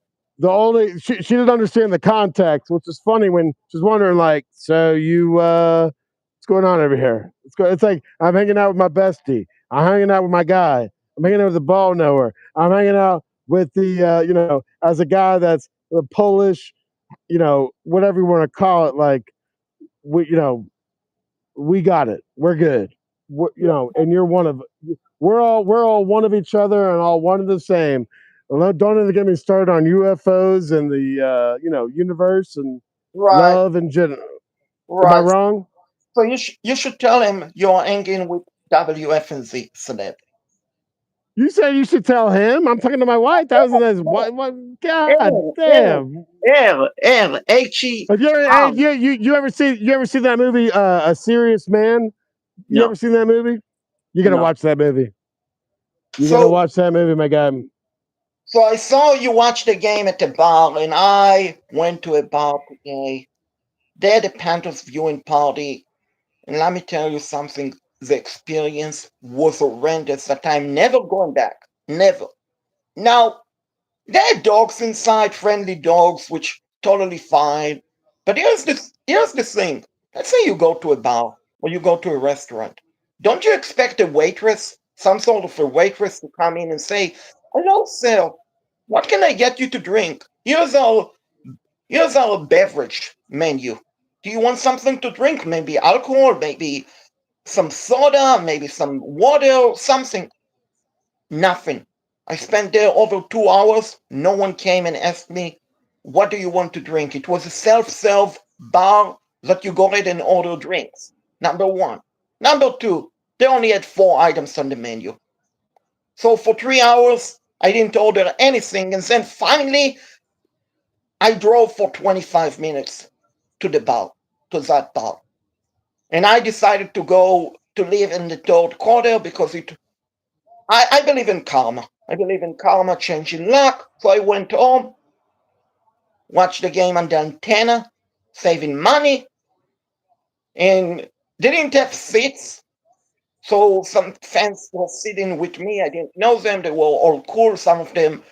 she didn't understand the context, which is funny when she's wondering like, so you what's going on over here? It's like I'm hanging out with my bestie. I'm hanging out with my guy. I'm hanging out with the ball knower. I'm hanging out with the as a guy that's Polish, whatever you want to call it, like we got it. We're good. And you're one of we're all one of each other and all one of the same. Don't even get me started on UFOs and the universe and Right, love and general. Am I right. wrong? So you should tell him you're hanging with WFNZ celeb. You said you should tell him. I'm talking to my wife. That was this. What? God R, R, damn. R, H-E. Have you ever? Hey, you ever see that movie? A Serious Man. You No, ever seen that movie? You gotta no. watch that movie. You gotta So watch that movie, my guy. so I saw you watch the game at the bar, and I went to a bar today. They had a Panthers viewing party, and let me tell you something. The experience was horrendous. That I'm never going back. Never. Now, there are dogs inside, friendly dogs, which totally fine. But here's the thing. Let's say you go to a bar or you go to a restaurant. Don't you expect a waitress, some sort of a waitress to come in and say, "Hello, sir. What can I get you to drink? Here's our beverage menu. Do you want something to drink? Maybe alcohol, maybe some soda, maybe some water, something." Nothing. I spent there over 2 hours. No one came and asked me, "What do you want to drink?" It was a self-serve bar that you go ahead and order drinks. Number one. Number two, they only had 4 items on the menu. So for 3 hours, I didn't order anything. And then finally, I drove for 25 minutes to the bar, to that bar. And I decided to go to live in the third quarter because I believe in karma. I believe in karma changing luck. So I went home, watched the game on the antenna, saving money, and they didn't have seats. So some fans were sitting with me. I didn't know them. They were all cool. Some of them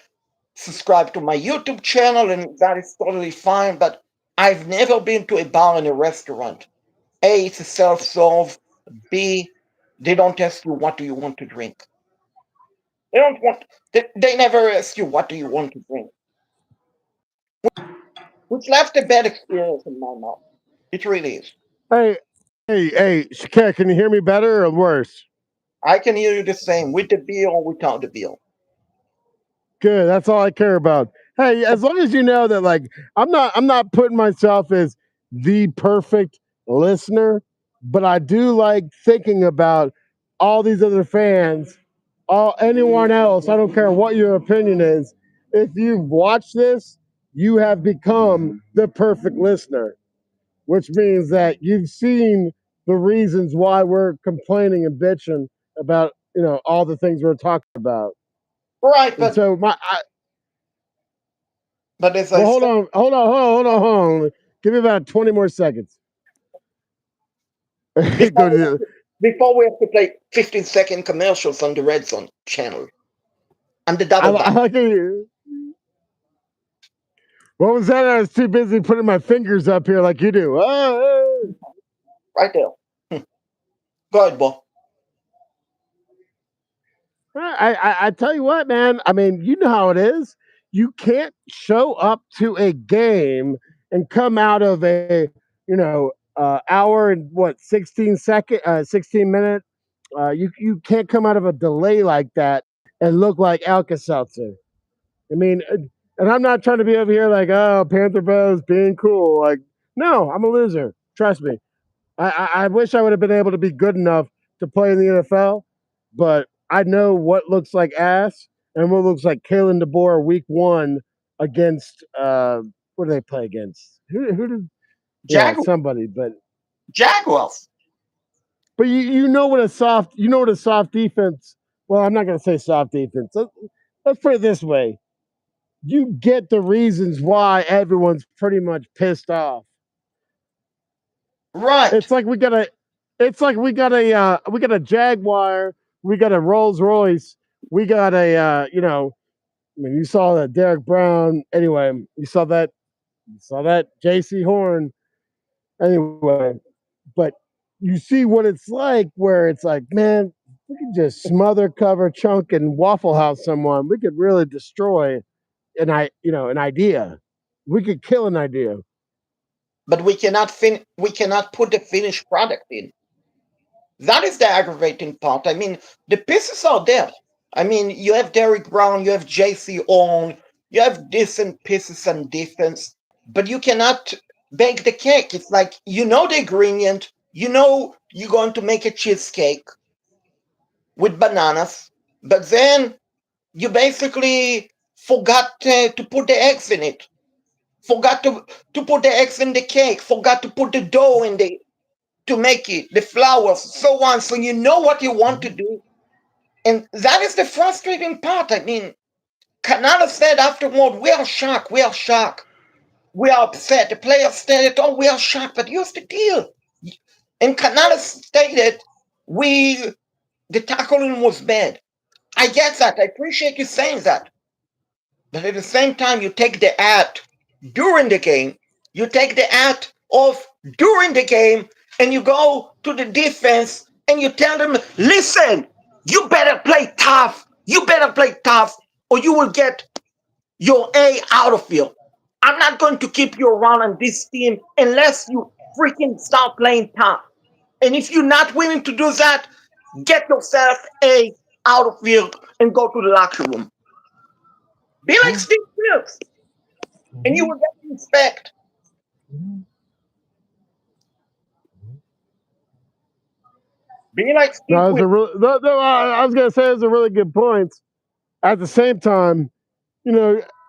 subscribe to my YouTube channel, and that is totally fine. But I've never been to a bar and a restaurant. A, it's a self-serve. B, they don't ask you what do you want to drink. They don't want. They never ask you what do you want to drink, which left a bad experience in my mouth. It really is. Hey, hey, Shakir, can you hear me better or worse? I can hear you the same with the beer or without the beer. Good. That's all I care about. Hey, as long as you know that, like, I'm not putting myself as the perfect listener, but I do like thinking about all these other fans, all anyone else. I don't care what your opinion is. If you've watched this, you have become the perfect listener, which means that you've seen the reasons why we're complaining and bitching about all the things we're talking about. Right, And so but as I well, hold said on, hold on. Give me about 20 more seconds. before Go to before we have to play 15-second commercials on the Red Zone channel and the double I down like it. What was that? I was too busy putting my fingers up here like you do. right there. Go ahead, Bo. I tell you what, man. I mean, you know how it is. You can't show up to a game and come out of a hour and what 16 minute. You can't come out of a delay like that and look like Alka Seltzer. I mean, and I'm not trying to be over here like, oh, Panther Bros being cool. Like, no, I'm a loser. Trust me. I wish I would have been able to be good enough to play in the NFL, but I know what looks like ass and what looks like Kalen DeBoer week one against what do they play against? Who did Jaguars. somebody, Jaguars. but you know what a soft defense. Well, I'm not gonna say soft defense. Let's put it this way: you get the reasons why everyone's pretty much pissed off. Right. It's like we got a Jaguar, we got a Rolls Royce, we got a I mean you saw that Derek Brown anyway, you saw that JC Horn anyway, but you see what it's like where it's like, man, we could just smother, cover, chunk, and waffle house someone. We could really destroy an idea. We could kill an idea. But we cannot put the finished product in. That is the aggravating part. I mean, the pieces are there. I mean, you have Derrick Brown, you have JC on, you have decent pieces and defense, but you cannot bake the cake. It's like you know the ingredient, you know you're going to make a cheesecake with bananas, but then you basically forgot to put the eggs in it. Forgot to put the eggs in the cake. Forgot to put the dough in the to make it, the flowers, so on. So you know what you want to do. And that is the frustrating part. I mean, Canada said afterward, we are shocked, we are shocked, we are upset. The players stated, oh, we are shocked. But here's the deal. And Canada stated, we the tackling was bad. I get that. I appreciate you saying that. But at the same time, you take the act during the game, you take the act off during the game, and you go to the defense and you tell them, listen, you better play tough. You better play tough, or you will get your A out of here. I'm not going to keep you around on this team unless you freaking start playing tough. And if you're not willing to do that, get yourself A out of here and go to the locker room. Be like Mhm, Steve Wilkes, and you mhm, will get respect. mhm. Be like Steve No, Wilkes. I was gonna say those are really good points. At the same time,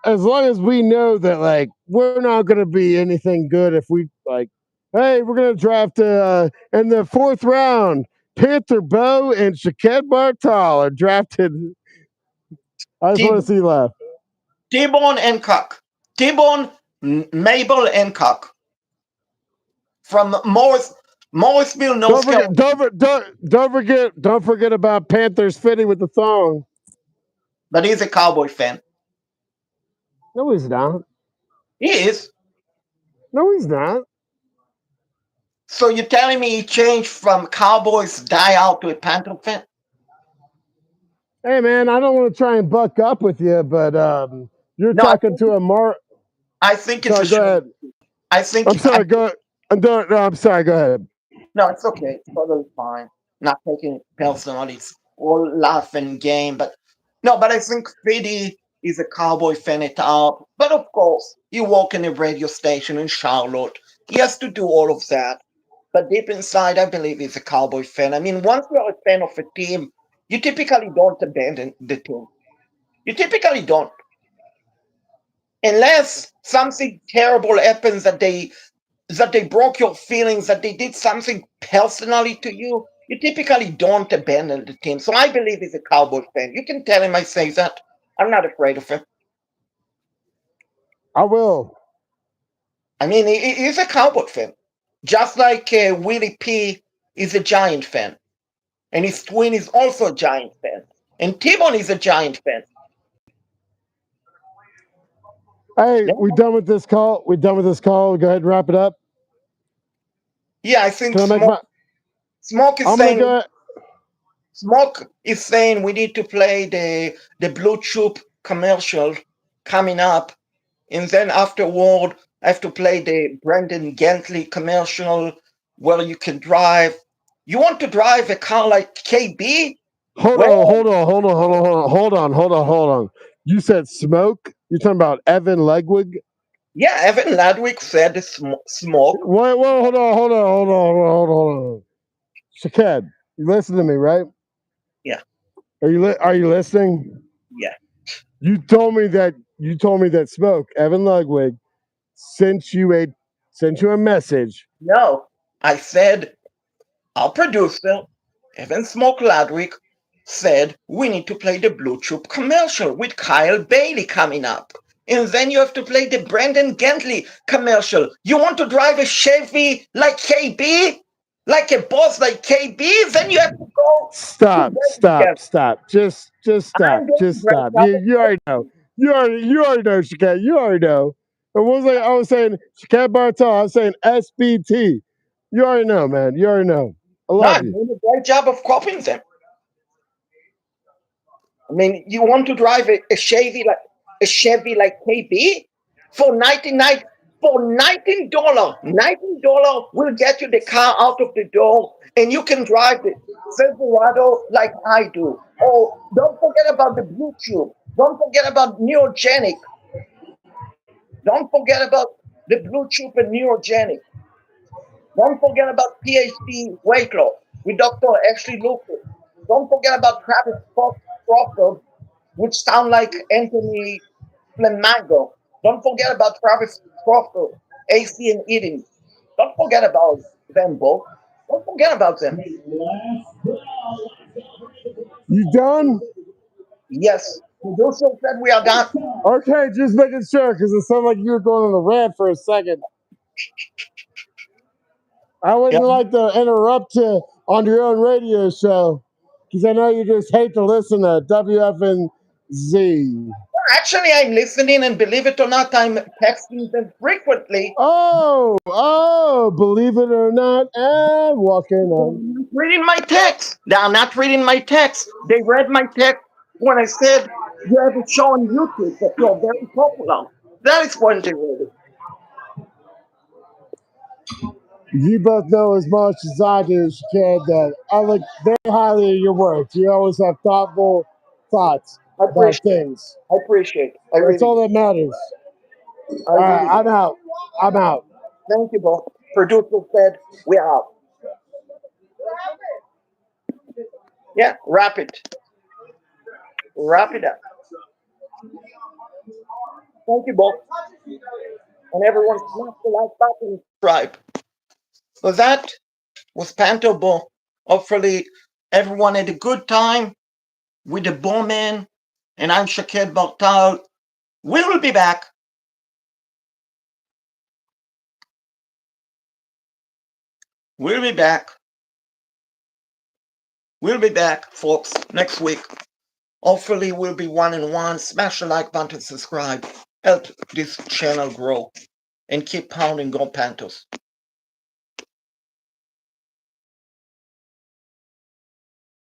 as long as we know that like we're not gonna be anything good if we like, hey, we're gonna draft in the fourth round. Panther Bo and Shaqued Bartal are drafted. I just want to see laugh. T-Bone and Cock. T-Bone, Mabel and Cock from Morris. Morrisville, Don't North forget, Carolina. don't forget about Panthers fitting with the thong. But he's a Cowboy fan. No, he's not. He is. No, he's not. So you're telling me he changed from Cowboys die out to a Panther fan? Hey, man, I don't want to try and buck up with you, but you're No, talking to a more. I think it's a Sorry, go show. ahead. I think I'm sorry. Go. No, I'm sorry. Go ahead. no, it's okay. It's totally fine. Not taking it personally. It's all laugh and game. But no, but I think Fiddy is a Cowboy fan at heart. But of course, you work in a radio station in Charlotte. He has to do all of that. But deep inside, I believe he's a Cowboy fan. I mean, once you're a fan of a team, you typically don't abandon the team. You typically don't. Unless something terrible happens that they broke your feelings, that they did something personally to you, you typically don't abandon the team. So I believe he's a Cowboy fan. You can tell him I say that. I'm not afraid of him. I will. I mean, he's a Cowboy fan. Just like Willie P is a Giant fan. And his twin is also a Giant fan. And Timon is a Giant fan. Hey, Yeah, we done with this call. We done with this call. Go ahead and wrap it up. yeah, I think Can I make my? Smoke is I'm gonna saying go. Smoke is saying we need to play the Blue Troop commercial coming up, and then afterward I have to play the Brendan Gentley commercial where you can drive. You want to drive a car like KB? Hold Well, on, hold on, hold on, hold on, hold on, hold on, hold on, hold on. You said smoke. You're talking about Evan Legwig. yeah, Evan Ladwick said Smoke. Wait, hold on, hold on, hold on, hold on. Shaked, you listen to me, right? Yeah, Are you listening? yeah. You told me that smoke Evan Ludwig sent you a sent you a message. No, I said our producer, Evan Smoke Ladwick, said we need to play the Blue Troop commercial with Kyle Bailey coming up. And then you have to play the Brandon Gentley commercial. You want to drive a Chevy like KB? Like a boss like KB? Then you have to go to Stop, Vegas. stop, stop. Just I'm stop. going to Just break stop. up. You already know. You already know, Shaked. You already know. It was like I was saying Shaked Bartel, I was saying SBT. You already know, man. You already know. I No, love I'm you. doing a great job of copying them. I mean, you want to drive a Chevy like KB for 99 for $19. $19 will get you the car out of the door, and you can drive the Silverado like I do. Oh, don't forget about the Blue Tube. Don't forget about Neogenic. Don't forget about the Blue Tube and Neogenic. Don't forget about PhD weight loss with Dr. Ashley Lucas. Don't forget about Travis Crawford, which sound like Anthony Flamingo. Don't forget about Travis Crawford, AC and Eden. Don't forget about them both. Don't forget about them. You done? Yes, producer said we are done. Okay, just making sure because it sounded like you were going on a rant for a second. I Yeah. wouldn't like to interrupt you on your own radio show because I know you just hate to listen to WFNZ. Actually, I'm listening, and believe it or not, I'm texting them frequently. Believe it or not, and walking They're on. not reading my text. They are not reading my text. They read my text when I said you have a show on YouTube that you're very popular. That is when they read it. You both know as much as I do, Shakir, that I look very highly at your work. You always have thoughtful thoughts I about appreciate. things. I appreciate. I That's really all do. that matters. I All really right, do. I'm out. I'm out. Thank you, Bob. Producer said we're out. Yeah, wrap it. Wrap it up. Thank you, Bob. And everyone smash the like button. Subscribe. So that was Pantobo. Hopefully everyone had a good time with the Bowman. And I'm Shaked Bartal. We will be back. We'll be back. We'll be back, folks, next week. Hopefully, we'll be 1-1. Smash the like button, subscribe. Help this channel grow. And keep pounding Go Panthers.